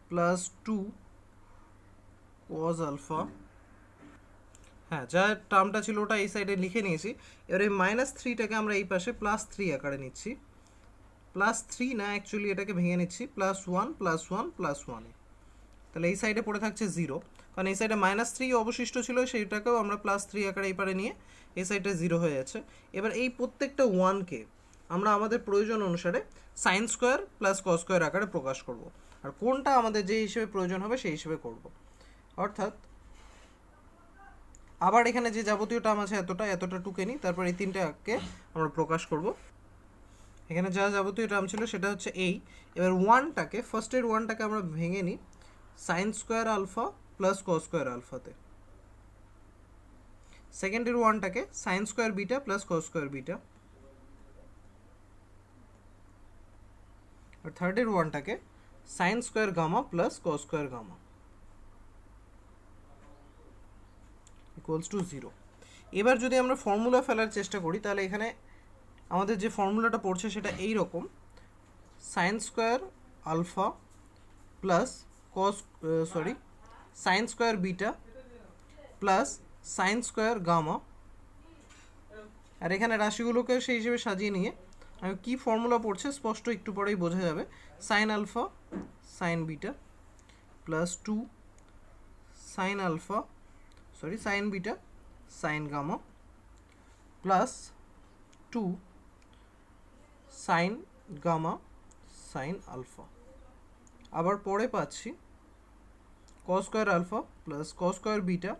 plus 2 cos alpha. হ্যাঁ, যা টার্মটা ছিল ওটা এই সাইডে লিখে নিয়েছি। এবার এই -3টাকে আমরা এই পাশে +3 আকারে নিচ্ছি। +3 না, অ্যাকচুয়ালি এটাকে ভেঙে নিচ্ছি +1 +1 +1 এ। তাহলে এই সাইডে পড়ে থাকছে 0, কারণ এই সাইডে -3 অবশিষ্ট ছিল, সেইটাকেও আমরা +3 আকারে এই পারে নিয়ে এই সাইডে 0 হয়ে যাচ্ছে। এবার এই প্রত্যেকটা 1কে আমরা আমাদের প্রয়োজন অনুসারে sign square plus cos square আকারে প্রকাশ করব। আর কোনটা আমাদের যে হিসেবে প্রয়োজন হবে সেই হিসেবে করব। অর্থাৎ আবার এখানে যে যাবতীয় টার্ম আছে এতটা টুকে নিই, তারপর এই তিনটাকে আমরা প্রকাশ করব। এখানে যা যাবতীয় টার্ম ছিল সেটা হচ্ছে এই। এবার ফার্স্টের 1টাকে আমরা ভেঙে নিই sine square alpha plus cos square আলফাতে। সেকেন্ডের 1টাকে sine square beta plus cos square beta. আর থার্ডের 1টাকে sine square gamma plus cos square gamma equals to 0। এবার যদি আমরা ফর্মুলা ফেলার চেষ্টা করি, তাহলে এখানে আমাদের যে ফর্মুলাটা পড়ছে সেটা এই রকম: sine square alpha plus sine square beta plus sine square gamma. আর এখানে রাশিগুলোকে সেই হিসেবে সাজিয়ে নিয়ে আমি কী ফর্মুলা পড়ছে স্পষ্ট একটু পরেই বোঝা যাবে। Sine alpha sine beta plus 2 sine beta sine gamma plus 2 sine gamma sine alpha. আবার পরে পাচ্ছি cos square alpha plus cos square beta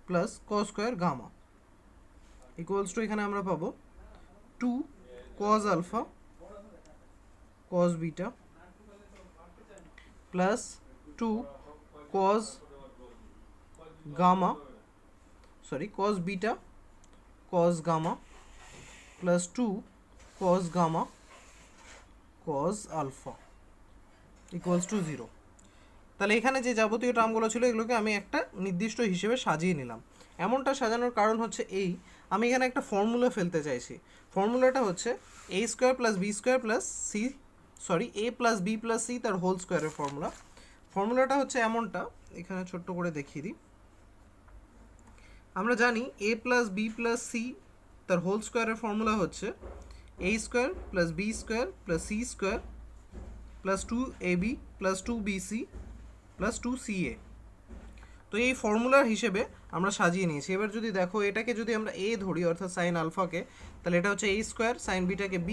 plus cos square gamma equals to, এখানে আমরা পাবো 2 cos alpha cos beta plus 2 cos beta cos gamma plus 2 cos gamma cos alpha equals to 0। তাহলে এখানে যে যাবতীয় টার্মগুলো ছিল এগুলোকে আমি একটা নির্দিষ্ট হিসেবে সাজিয়ে নিলাম। এমনটা সাজানোর কারণ হচ্ছে আমি এখানে একটা ফর্মুলা ফেলতে চাইছি। ফর্মুলাটা হচ্ছে a square plus B square plus a plus B plus C তার হোল স্কোয়ারের ফর্মুলাটা হচ্ছে এমনটা, এখানে ছোট্ট করে দেখিয়ে দিই। আমরা জানি a plus B plus C তার হোল স্কোয়ারের ফর্মুলা হচ্ছে a square plus B square plus C square plus 2ab plus 2bc plus 2ca। তো এই ফর্মুলার হিসেবে আমরা সাজিয়ে নিয়েছি। এবার যদি দেখো, এটাকে যদি আমরা a ধরি অর্থাৎ সাইন আলফাকে, তাহলে এটা হচ্ছে a স্কোয়ার, সাইন বিটাকে b,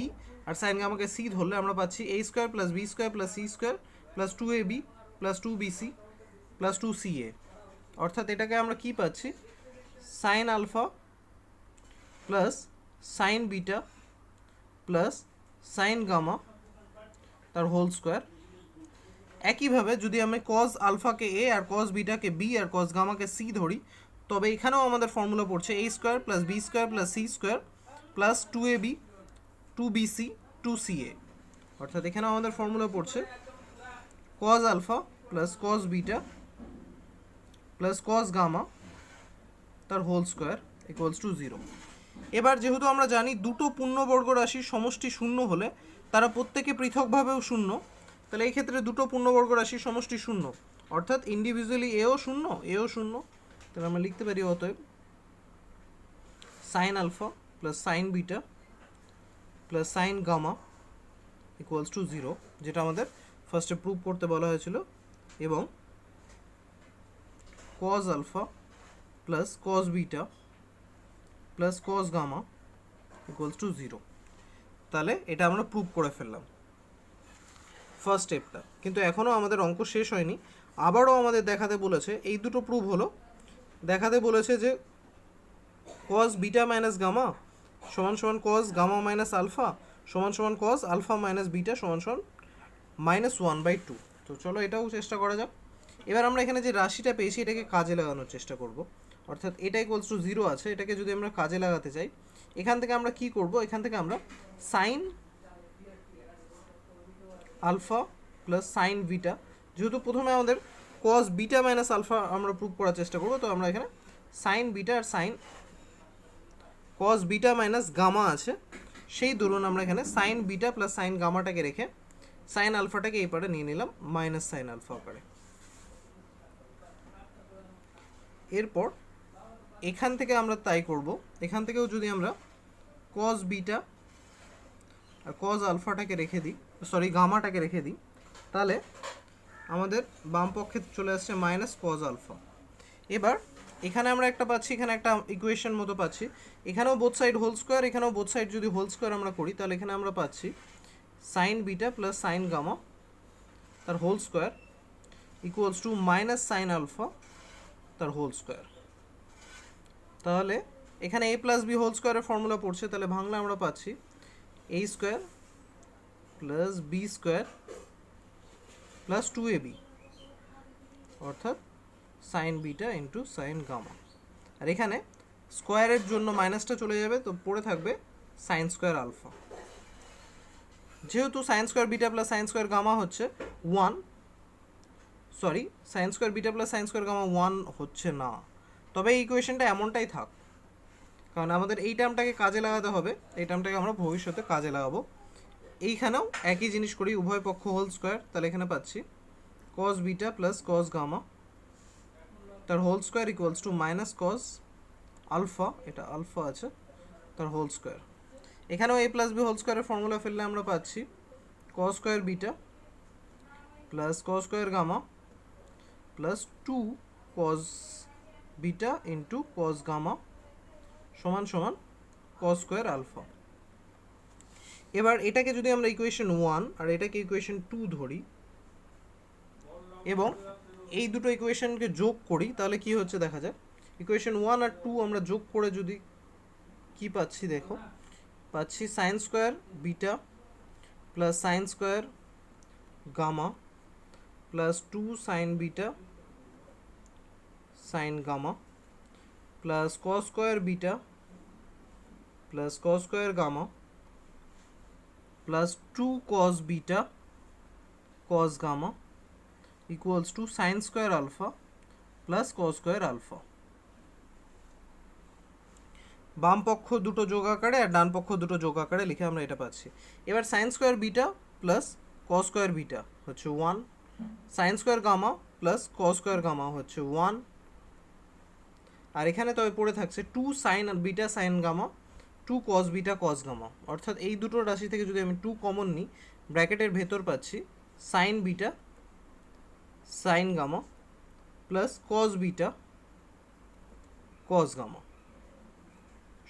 আর সাইন গামাকে c ধরলে আমরা পাচ্ছি a square plus B square plus C square plus 2ab plus 2bc plus 2ca। অর্থাৎ এটাকে আমরা কি পাচ্ছি, sine alpha plus sine beta plus sine gamma তার হোল স্কোয়ার। একইভাবে যদি আমি কস আলফাকে a R cos বিটাকে b R cos গামাকে c ধরি, তবে এখানেও আমাদের ফর্মুলা পড়ছে a square plus B square plus C square plus 2ab 2bc 2ca। অর্থাৎ এখানেও আমাদের ফর্মুলা পড়ছে cos alpha plus cos beta plus cos gamma তার হোল স্কোয়ার ইকুয়ালস টু 0। এবার যেহেতু আমরা জানি দুটো পূর্ণবর্গ রাশির সমষ্টি শূন্য হলে তারা প্রত্যেকে পৃথকভাবেও শূন্য, তাহলে এই ক্ষেত্রে দুটো পূর্ণবর্গ রাশির সমষ্টি শূন্য, অর্থাৎ ইন্ডিভিজুয়ালি এও শূন্য। তাহলে আমরা লিখতে পারি অতএব sine alpha plus sine beta plus sine gamma equals to 0, যেটা আমাদের ফার্স্টে প্রুভ করতে বলা হয়েছিল, এবং cos alpha plus cos beta plus cos gamma equals to 0। তাহলে এটা আমরা প্রুভ করে ফেললাম ফার্স্ট স্টেপটা। কিন্তু এখনও আমাদের অঙ্ক শেষ হয়নি, আবারও আমাদের দেখাতে বলেছে, এই দুটো প্রুভ হলো, দেখাতে বলেছে যে কস বিটা মাইনাস গামা সমান সমান কস গামা মাইনাস আলফা সমান সমান কস আলফা মাইনাস বিটা সমান সমান -1/2। তো চলো এটাও চেষ্টা করা যাক। এবার আমরা এখানে যে রাশিটা পেয়েছি এটাকে কাজে লাগানোর চেষ্টা করব। অর্থাৎ এটা ইকুয়ালস টু 0 আছে, এটাকে যদি আমরা কাজে লাগাতে চাই, এখান থেকে আমরা কি করব, এখান থেকে আমরা sine alpha plus sine beta, যেহেতু প্রথমে আমাদের কস বিটা মাইনাস আলফা আমরা প্রুভ করার চেষ্টা করব, তো আমরা এখানে সাইন বিটা আর sine cos beta minus gamma আছে, সেই দরুন আমরা এখানে সাইন বিটা প্লাস সাইন গামাটাকে রেখে সাইন আলফাটাকে এই পারে নিয়ে নিলাম মাইনাস সাইন আলফা আকারে। এরপর এখান থেকে আমরা তাই করব, এখান থেকেও যদি আমরা কস বিটা আর কস আলফাটাকে রেখে দিই, সরি গামাটাকে রেখে দিই, তাহলে আমাদের বাম পক্ষে চলে আসছে মাইনাস কস আলফা। এবার এখানে আমরা একটা পাচ্ছি, এখানে একটা ইকুয়েশন মতো পাচ্ছি, এখানেও বোথ সাইড হোল স্কোয়ার, এখানেও বোথ সাইড যদি হোল স্কোয়ার আমরা করি, তাহলে এখানে আমরা পাচ্ছি sine beta plus sine gamma তার whole square equals to minus sine alpha তার হোল স্কোয়ার। তাহলে এখানে এ প্লাস বি হোল স্কোয়ারের ফর্মুলা পড়ছে, তাহলে ভাঙলে আমরা পাচ্ছি a square plus B square plus 2ab, অর্থাৎ sine beta into sine gamma. আর এখানে স্কোয়ারের জন্য মাইনাসটা চলে যাবে, তো পড়ে থাকবে সাইন স্কোয়ার আলফা। যেহেতু sine square beta plus sine square gamma হচ্ছে 1, sorry sine square beta plus sine square gamma 1 হচ্ছে না, তবে এই ইকুয়েশনটা এমনটাই থাক, কারণ আমাদের এই টার্মটাকে কাজে লাগাতে হবে, এই টার্মটাকে আমরা ভবিষ্যতে কাজে লাগাবো। এইখানেও একই জিনিস করি, উভয় পক্ষ হোল স্কোয়ার, তাহলে এখানে পাচ্ছি cos beta plus cos gamma তার whole square equals to minus cos alpha, এটা আলফা আছে, তার হোল স্কোয়ার। এখানেও এ প্লাস বি হোল স্কোয়ারের ফর্মুলা ফেললে আমরা পাচ্ছি cos square beta plus cos square gamma plus 2 cos beta into cos gamma সমান সমান কস স্কোয়ার আলফা। এবার এটাকে যদি আমরা ইকুয়েশন 1 আর এটাকে ইকুয়েশন 2 ধরি এবং এই দুটো ইকুয়েশনকে যোগ করি, তাহলে কি হচ্ছে দেখা যাক। ইকুয়েশন 1 আর 2 আমরা যোগ করে যদি কি পাচ্ছি দেখো, পাচ্ছি sine square beta plus sine square gamma plus 2 sine beta sine gamma plus cos square beta plus cos square gamma plus 2 cos beta cos gamma equals to sine square alpha plus cos square alpha. বাম পক্ষ দুটো যোগ আকারে আর ডান পক্ষ দুটো যোগ আকারে লিখে আমরা এটা পাচ্ছি। এবার sine square beta plus cos square beta হচ্ছে 1, sine square gamma plus cos square gamma হচ্ছে 1, আর এখানে তবে পড়ে থাকছে 2 sine beta sine gamma 2 cos beta cos gamma, অর্থাৎ এই দুটো রাশি থেকে যদি আমি 2 কমন নিই, ব্র্যাকেটের ভেতর পাচ্ছি sine beta sine gamma plus cos beta cos gamma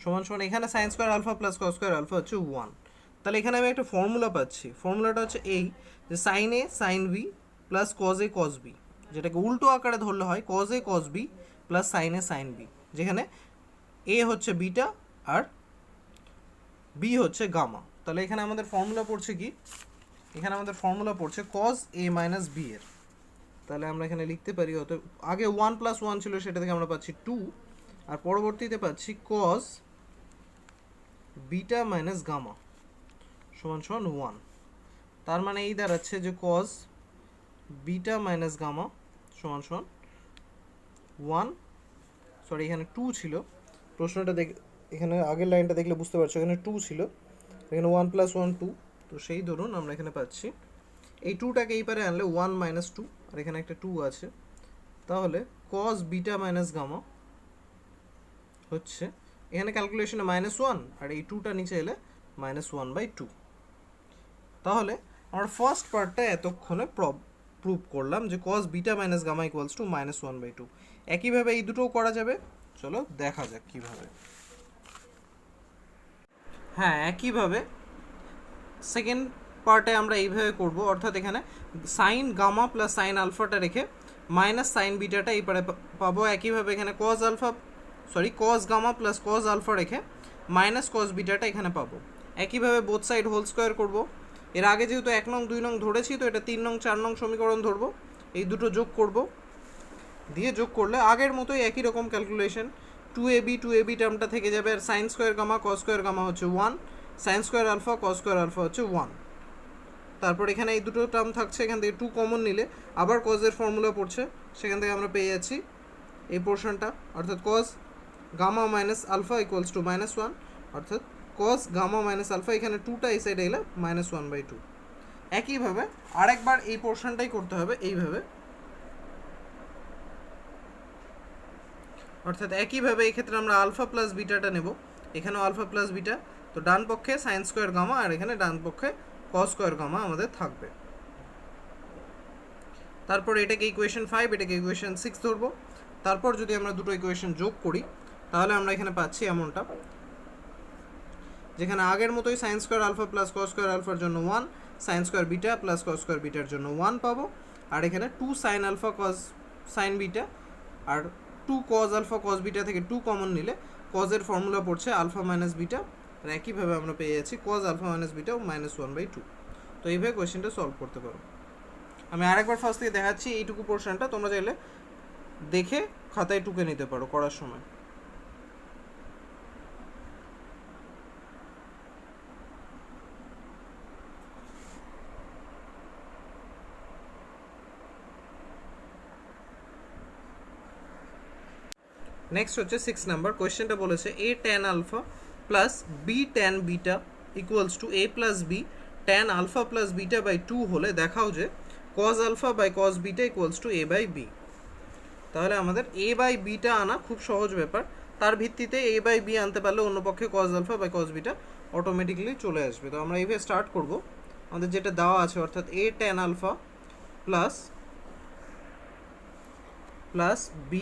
সমান সমান এখানে sine square alpha plus cos square alpha হচ্ছে 1। তাহলে এখানে আমি একটা ফর্মুলা পাচ্ছি, ফর্মুলাটা হচ্ছে এই যে sine A sine B plus cos A cos B, যেটাকে উল্টো আকারে ধরলে হয় cos A cos B plus sine A sine B, যেখানে এ হচ্ছে বিটা আর বি হচ্ছে গামা। তাহলে এখানে আমাদের ফর্মুলা পড়ছে কি, এখানে আমাদের ফর্মুলা পড়ছে কজ এ মাইনাস বি এর। তাহলে আমরা এখানে লিখতে পারি, অতএব আগে 1 + 1 ছিল, সেটা থেকে আমরা পাচ্ছি 2, আর পরবর্তীতে পাচ্ছি কজ বিটা মাইনাস গামা সমান সমান 1। তার মানে এই দাঁড়াচ্ছে যে কজ বিটা মাইনাস গামা সমান সমান 1, সরি এখানে 2 ছিল, প্রশ্নটা এখানে আগের লাইনটা দেখলে বুঝতে পারছো এখানে 2 ছিল, এখানে 1 + 1 2, তো সেই ধরুন আমরা এখানে পাচ্ছি এই 2টাকে এই পারে আনলে 1 - 2, আর এখানে একটা 2 আছে, তাহলে কজ বিটা মাইনাস গামা হচ্ছে এখানে ক্যালকুলেশনে -1 আর এই 2টা নিচে এলে -1/2। তাহলে আমরা ফার্স্ট পার্টটা এতক্ষণে প্রুভ করলাম যে cos beta minus gamma equals to -1/2। একইভাবে এই দুটোও করা যাবে, চলো দেখা যাক কীভাবে। হ্যাঁ, একইভাবে সেকেন্ড পার্টে আমরা এইভাবে করব, অর্থাৎ এখানে সাইন গামা প্লাস সাইন আলফাটা রেখে মাইনাস সাইন বিটাটা এই পারে পাবো। একইভাবে এখানে cos gamma plus cos alpha রেখে মাইনাস কজ বিটাটা এখানে পাবো। একইভাবে বোথ সাইড হোল স্কোয়ার করব। এর আগে যেহেতু 1 নং 2 নং ধরেছি, তো এটা 3 নং 4 নং সমীকরণ ধরবো, এই দুটো যোগ করব, দিয়ে যোগ করলে আগের মতোই একই রকম ক্যালকুলেশন, 2ab টার্মটা থেকে যাবে, আর sine square gamma cos square gamma হচ্ছে 1, sine square alpha cos square alpha হচ্ছে 1। তারপর এখানে এই দুটো টার্ম থাকছে, এখান থেকে 2 কমন নিলে আবার কজের ফর্মুলা পড়ছে, সেখান থেকে আমরা পেয়ে যাচ্ছি এই পোর্শনটা, অর্থাৎ cos gamma minus alpha equals to -1, অর্থাৎ কস গামা মাইনাস আলফা, এখানে 2টা এই সাইডে এলে -1/2। একইভাবে আরেকবার এই পোর্শনটাই করতে হবে এইভাবে, অর্থাৎ একইভাবে এই ক্ষেত্রে আমরা আলফা প্লাস বিটাটা নেব, এখানেও আলফা প্লাস বিটা, তো ডান পক্ষে সাইন স্কোয়ার গামা আর এখানে ডান পক্ষে কস স্কোয়ার গামা আমাদের থাকবে। তারপর এটাকে ইকুয়েশন 5, এটাকে ইকুয়েশন 6 ধরবো। তারপর যদি আমরা দুটো ইকুয়েশন যোগ করি তাহলে আমরা এখানে পাচ্ছি এমনটা, যেখানে আগের মতোই sine square alpha plus cos square আলফার জন্য 1, sine square beta plus cos square বিটার জন্য 1 পাবো, আর এখানে 2 sine alpha cos sine beta আর 2 কজ আলফা কস বিটা থেকে 2 কমন নিলে কজের ফর্মুলা পড়ছে আলফা মাইনাস বিটা, আর একইভাবে আমরা পেয়ে যাচ্ছি কজ আলফা মাইনাস বিটা -1/2। তো এইভাবে কোয়েশ্চেনটা সলভ করতে পারো। আমি আরেকবার ফার্স্ট থেকে দেখাচ্ছি এইটুকু পোর্শনটা, তোমরা চাইলে দেখে খাতায় টুকে নিতে পারো করার সময়। নেক্সট হচ্ছে 6 নাম্বার কোয়েশ্চেনটা বলেছে a tan alpha plus b tan beta equals to a plus b tan alpha plus beta by 2 হলে দেখাও যে cos alpha by cos beta equals to a by b। তাহলে আমাদের a বাই বিটা আনা খুব সহজ ব্যাপার, তার ভিত্তিতে a বাই b আনতে পারলে অন্য পক্ষে cos alpha by cos beta automatically চলে আসবে। তো আমরা এইভাবে স্টার্ট করব, আমাদের যেটা দেওয়া আছে অর্থাৎ a tan alpha plus b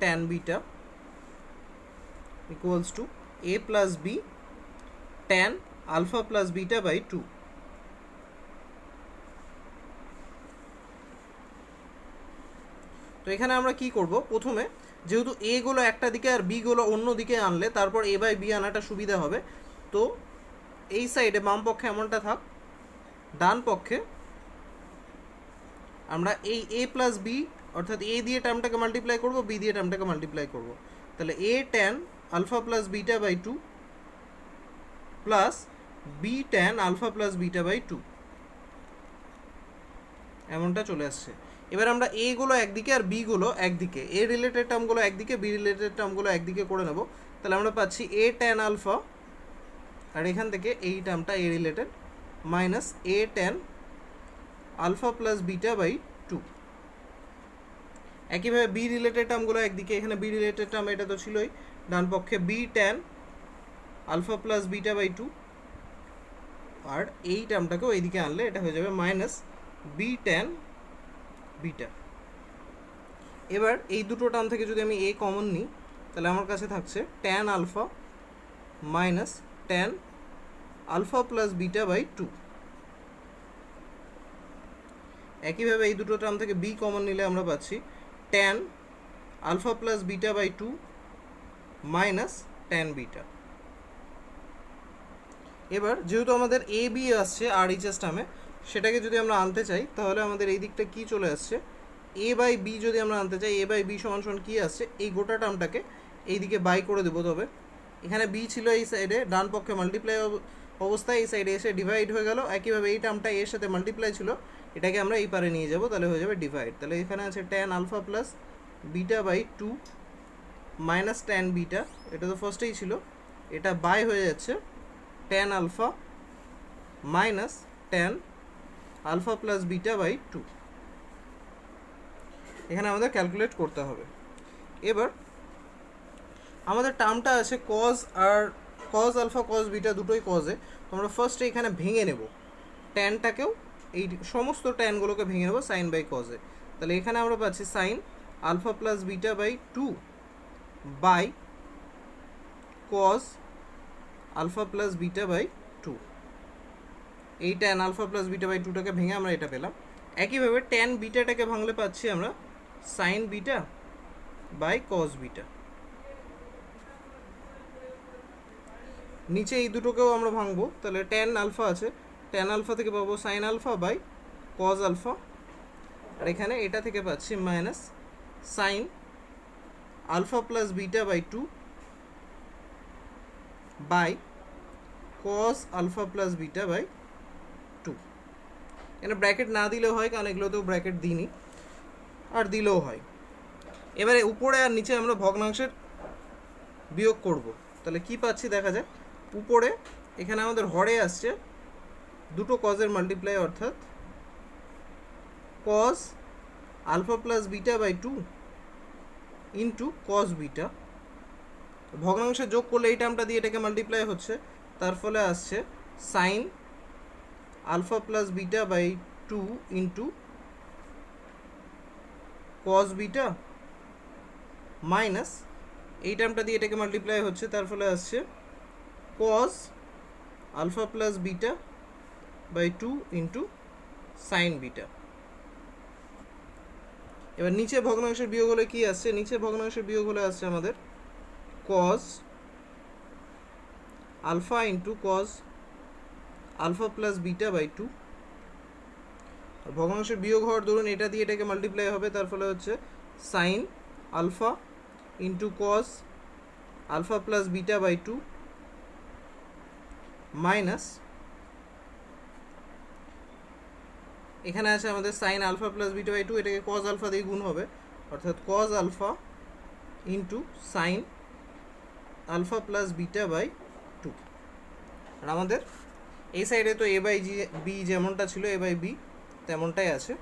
tan beta equals to a plus b tan alpha plus beta by 2। তো এখানে আমরা কি করব, প্রথমে যেহেতু a গুলো একটা দিকে আর b গুলো অন্য দিকে আনলে তারপর a বাই b আনাটা সুবিধা হবে, তো এই সাইডে বাম পক্ষে এমনটা থাক, ডান পক্ষে আমরা এই a প্লাস b অর্থাৎ a দিয়ে টার্মটাকে মাল্টিপ্লাই করব, b দিয়ে টার্মটাকে মাল্টিপ্লাই করব, তাহলে a tan alpha plus beta by 2 plus B tan alpha plus beta by 2 এমনটা চলে আসছে। এবার আমরা এ গুলো একদিকে আর বি গুলো একদিকে, এ রিলেটেড টার্মগুলো একদিকে, বি রিলেটেড টার্মগুলো একদিকে করে নেব। তাহলে আমরা পাচ্ছি এ ট্যান আলফা, আর এখান থেকে এই টার্মটা a related, minus a tan alpha plus beta by 2। একইভাবে বি রিলেটেড টার্মগুলো একদিকে, এখানে বি রিলেটেড টার্ম এটা তো ছিলই, ডান পক্ষে B tan alpha plus beta by 2, আর এই টার্মটাকেও এইদিকে আনলে এটা হয়ে যাবে মাইনাস বি ট্যান বিটা। এবার এই দুটো টার্ম থেকে যদি আমি এ কমন নিই তাহলে আমার কাছে থাকছে tan alpha minus tan alpha plus beta by 2। একইভাবে এই দুটো টার্ম থেকে বি কমন নিলে আমরা পাচ্ছি tan alpha plus beta by 2 minus tan beta. এবার যেহেতু আমাদের এ বি আসছে আর এইচএস টার্মে, সেটাকে যদি আমরা আনতে চাই তাহলে আমাদের এই দিকটা কি চলে আসছে, এ বাই বি যদি আমরা আনতে চাই, এ বাই বি সমান সমান কী আসছে, এই গোটা টার্মটাকে এইদিকে বাই করে দেবো। তবে এখানে বি ছিল এই সাইডে ডান পক্ষে মাল্টিপ্লাই অবস্থায়, এই সাইডে এসে ডিভাইড হয়ে গেল। একইভাবে এই টার্মটা এর সাথে মাল্টিপ্লাই ছিল, এটাকে আমরা এই পারে নিয়ে যাব, তাহলে হয়ে যাবে ডিভাইড। তাহলে এখানে আছে tan alpha plus beta by 2 minus tan beta, এটা তো ফার্স্টেই ছিল, এটা বাই হয়ে যাচ্ছে tan alpha minus tan alpha plus beta by 2। এখানে আমাদের ক্যালকুলেট করতে হবে। এবার আমাদের টার্মটা আছে কজ আর কজ আলফা কজ বিটা দুটোই কজে, তো আমরা ফার্স্টে এখানে ভেঙে নেব ট্যানটাকেও, এই সমস্ত ট্যানগুলোকে ভেঙে নেব সাইন বাই কজে। তাহলে এখানে আমরা পাচ্ছি sine alpha plus beta by 2 by cos alpha plus beta by 2। এই tan alpha plus beta by 2টাকে ভেঙে আমরা এটা পেলাম। একইভাবে ট্যান বিটাটাকে ভাঙলে পাচ্ছি আমরা sine beta by cos beta. নিচে এই দুটোকেও আমরা ভাঙবো, তাহলে ট্যান আলফা আছে, ট্যান আলফা থেকে পাবো sine alpha by cos alpha, আর এখানে এটা থেকে পাচ্ছি minus sine alpha plus beta by 2 by cos alpha plus beta by 2। এখানে ব্র্যাকেট না দিলেও হয়, কারণ এগুলোতেও ব্র্যাকেট দিইনি, আর দিলেও হয়। এবারে উপরে আর নিচে আমরা ভগ্নাংশের বিয়োগ করব, তাহলে কি পাচ্ছি দেখা যাক। উপরে এখানে আমাদের হরে আসছে দুটো কজের মাল্টিপ্লাই, অর্থাৎ cos alpha plus beta by 2 into cos beta. ভগ্নাংশে যোগ করলে এই টার্মটা দিয়ে এটাকে মাল্টিপ্লাই হচ্ছে, তার ফলে আসছে sine alpha plus beta by 2 into cos beta minus এই টার্মটা দিয়ে এটাকে মাল্টিপ্লাই হচ্ছে, তার ফলে আসছে cos alpha plus beta by 2 into sine beta. এবার নিচে ভগ্নাংশের বিয়োগ হলে কি আসছে, নিচে ভগ্নাংশের বিয়োগ হলে আসছে আমাদের cos alpha into cos alpha plus beta by 2। ভগ্নাংশের বিয়োগ হওয়ার দরুন এটা দিয়ে এটাকে মাল্টিপ্লাই হবে, তার ফলে হচ্ছে sine alpha into cos alpha plus beta by 2 minus এখানে আছে আমাদের sine alpha plus beta by 2, এটাকে কজ আলফা দিয়ে গুণ হবে, অর্থাৎ cos alpha into sine alpha plus beta by 2। আর আমাদের এই সাইডে তো এ বাই বি যেমনটা ছিল এ বাই বি তেমনটাই আছে।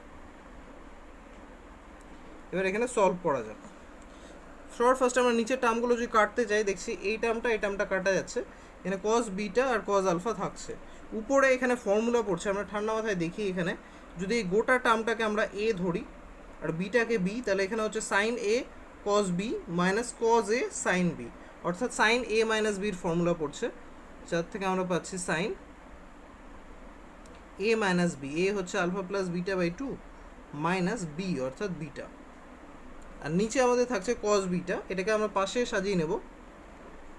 এবার এখানে সলভ করা যাক। সবার ফার্স্ট আমরা নিচের টার্মগুলো যদি কাটতে যাই, দেখছি এই টার্মটা কাটা যাচ্ছে, এখানে কজ বিটা আর কজ আলফা থাকছে। উপরে এখানে ফর্মুলা পড়ছে, আমরা ঠান্ডা মাথায় দেখি এখানে যদি এই গোটা টার্মটাকে আমরা এ ধরি আর বিটাকে বি, তাহলে এখানে হচ্ছে sine A cos B minus cos A sine B, অর্থাৎ সাইন এ মাইনাস বির ফর্মুলা পড়ছে, যার থেকে আমরা পাচ্ছি sine A minus B. A হচ্ছে alpha plus beta by 2 minus B অর্থাৎ বিটা, আর নিচে আমাদের থাকছে কজ বিটা, এটাকে আমরা পাশে সাজিয়ে নেব,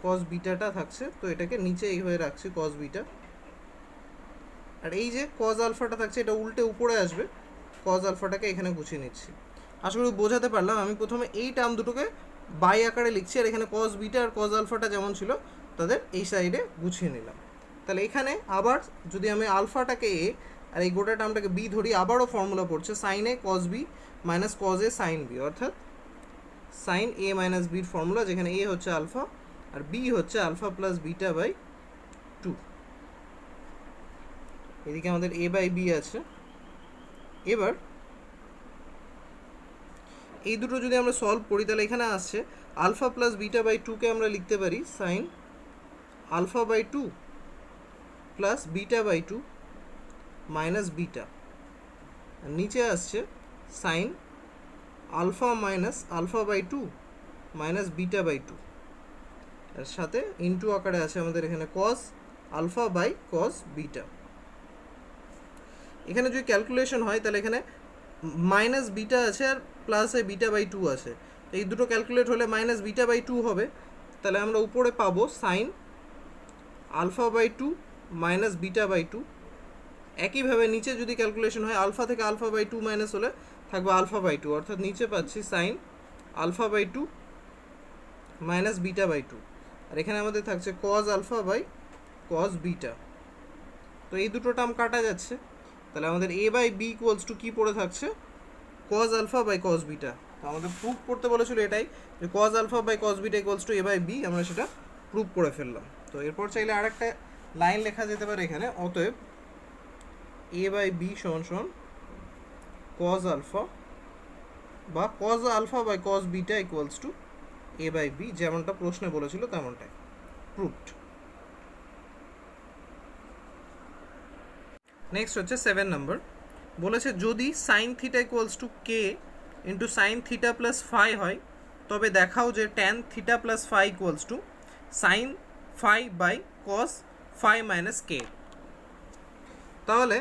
কজ বিটাটা থাকছে, তো এটাকে নিচে এইভাবে রাখছি কজ বিটা। আর এই যে কজ আলফাটা থাকছে এটা উল্টে উপরে আসবে, কজ আলফাটাকে এখানে গুছিয়ে নিচ্ছি। আশা করি বোঝাতে পারলাম। আমি প্রথমে এই টার্ম দুটোকে বাই আকারে লিখছি, আর এখানে কজ বিটা আর কজ আলফাটা যেমন ছিল তাদের এই সাইডে গুছিয়ে নিলাম। তাহলে এখানে আবার যদি আমি আলফাটাকে এ আর এই গোটা টার্মটাকে বি ধরি, আবারও ফর্মুলা পড়ছে sine A cos B minus cos A sine B, অর্থাৎ সাইন এ মাইনাস বির ফর্মুলা, যেখানে এ হচ্ছে আলফা আর বি হচ্ছে আলফা প্লাস বিটা বাই 2। এদিকে আমাদের এ বাই বি আছে। এবার এই দুটো যদি আমরা সলভ করি, তাহলে এখানে আসছে আলফা প্লাস বিটা বাই 2কে আমরা লিখতে পারি sine alpha by 2 plus beta by 2 minus beta, আর নিচে আসছে sine alpha minus alpha by 2 minus beta by 2, এর সাথে ইনটু আকারে আছে আমাদের এখানে cos alpha by cos beta. এখানে যদি ক্যালকুলেশন হয় তাহলে এখানে মাইনাস বিটা আছে আর প্লাস বিটা বাই 2 আছে, এই দুটো ক্যালকুলেট হলে মাইনাস বিটা বাই 2 হবে, তাহলে আমরা উপরে পাবো sine alpha by 2 minus beta by 2। একইভাবে নিচে যদি ক্যালকুলেশন হয় আলফা থেকে আলফা বাই 2 মাইনাস হলে থাকবে আলফা বাই 2, অর্থাৎ নিচে পাচ্ছি sine alpha by 2 minus beta by 2, আর এখানে আমাদের থাকছে cos alpha by cos beta. তো এই দুটো টার্ম কাটা যাচ্ছে, তাহলে আমাদের A by B equals to কী পড়ে থাকছে, cos alpha by cos beta. তো আমাদের প্রুফ করতে বলেছিল এটাই, যে cos alpha by cos beta equals to A by B, আমরা সেটা প্রুফ করে ফেললাম। তো এরপর চাইলে আরেকটা লাইন লেখা যেতে পারে এখানে, অতএব এ বাই বি সমান সমান কজ আলফা বা cos alpha by cos beta equals to A by B, যেমনটা প্রশ্নে বলেছিল তেমনটাই প্রুফড। নেক্সট হচ্ছে 7 নম্বর, বলেছে যদি sine theta equals to k into sine theta plus phi হয়, তবে দেখাও যে tan theta plus phi equals to sine phi by cos phi minus k. তাহলে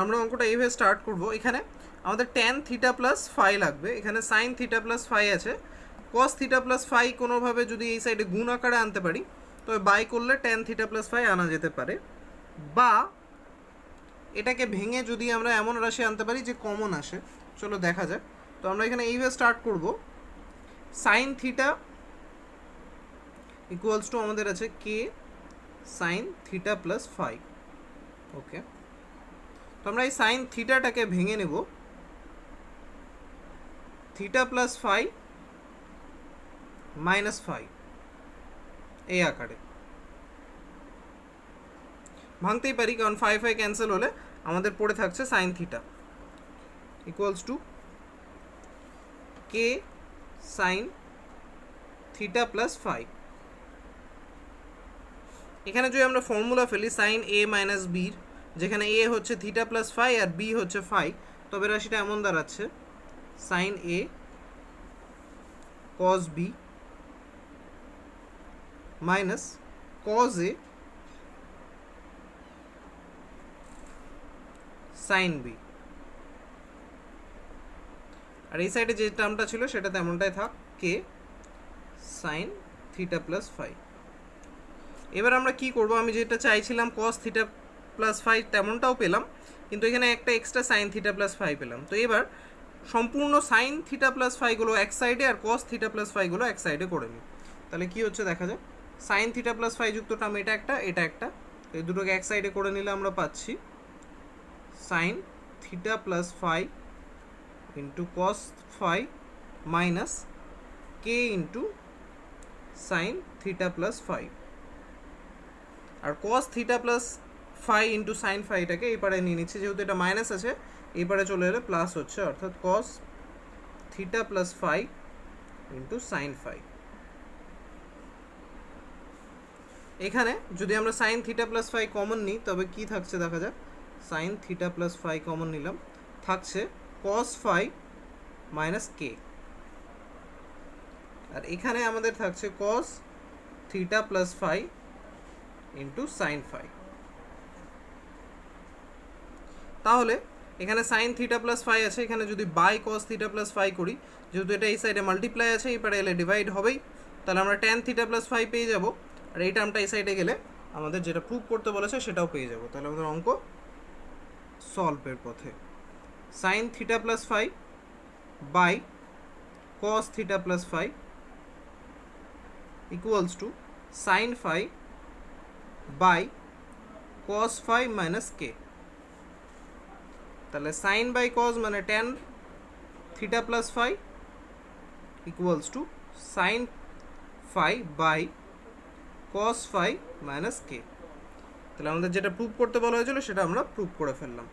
আমরা অঙ্কটা এইভাবে স্টার্ট করব। এখানে আমাদের ট্যান থিটা প্লাস ফাই লাগবে, এখানে সাইন থিটা প্লাস ফাই আছে, কস থিটা প্লাস ফাই কোনোভাবে যদি এই সাইডে গুণ আকারে আনতে পারি, তবে বাই করলে ট্যান থিটা প্লাস ফাই আনা যেতে পারে, বা এটাকে ভেঙে যদি আমরা এমন রাশি আনতে পারি যে কমন আসে। চলো দেখা যাক। তো আমরা এখানে এইভাবে স্টার্ট করব, সাইন থিটা ইকুয়ালস টু আমাদের আছে K sine theta plus phi. Okay, তো আমরা এই সাইন থিটাটাকে ভেঙে নেব, theta plus phi minus phi, এই আকারে ভাঙতেই পারি, কারণ 5 ক্যান্সেল হলে আমাদের পড়ে থাকছে sign theta equals to K sine theta plus 5। এখানে যদি আমরা ফর্মুলা ফেলি সাইন এ মাইনাস বির, যেখানে এ হচ্ছে থিটা প্লাস 5 আর বি হচ্ছে 5, তবে রাশিটা এমন দাঁড়াচ্ছে sign A cos B minus cos A sine B. আর এই সাইডে যে টার্মটা ছিল সেটা তেমনটাই থাক, কে সাইন থিটা প্লাস 5। এবার আমরা কি করব, আমি যেটা চাইছিলাম কস থিটা প্লাস 5 তেমনটাও পেলাম, কিন্তু এখানে একটা এক্সট্রা সাইন থিটা প্লাস 5 পেলাম। তো এবার সম্পূর্ণ সাইন থিটা প্লাস 5 গুলো এক সাইডে আর কস থিটা প্লাস 5 গুলো এক সাইডে করে নিই। তাহলে কি হচ্ছে দেখা যাক, সাইন থিটা প্লাস 5 যুক্ত টার্ম এটা একটা, এটা একটা, এই দুটোকে এক সাইডে করে নিলে আমরা পাচ্ছি sine theta plus 5 into cos 5 minus k into sine theta plus 5। আর cos theta plus 5 into sine 5টাকে এই পারে নিয়ে নিচ্ছি, যেহেতু এটা মাইনাস আছে এই পারে চলে এলে প্লাস হচ্ছে, অর্থাৎ cos theta plus 5 into sign 5। এখানে যদি আমরা সাইন থিটা প্লাস 5 কমন নিই তবে কি থাকছে দেখা যাক, সাইন থিটা প্লাস 5 কমন নিলাম, থাকছে কস 5 মাইনাস কে। আর এখানে আমাদের থাকছে কস থিটা প্লাস 5 ইন্টু সাইন 5। তাহলে এখানে সাইন থিটা প্লাস 5 আছে, এখানে যদি বাই কস থিটা প্লাস 5 করি, যেহেতু এটা এই সাইডে মাল্টিপ্লাই আছে এই পারে এলে ডিভাইড হবেই, তাহলে আমরা ট্যান থিটা প্লাস 5 পেয়ে যাব। আর এই টার্মটা এই সাইডে গেলে আমাদের যেটা প্রুভ করতে বলেছে সেটাও পেয়ে যাব। তাহলে আমাদের অঙ্ক সলভের পথে। Sine theta plus 5 by cos theta plus 5 equals to sine 5 by cos 5 minus k. তাহলে সাইন বাই কস মানে tan theta plus 5 equals to sine 5 by cos 5 minus k. তাহলে আমাদের যেটা প্রুভ করতে বলা হয়েছিল সেটা আমরা প্রুভ করে ফেললাম।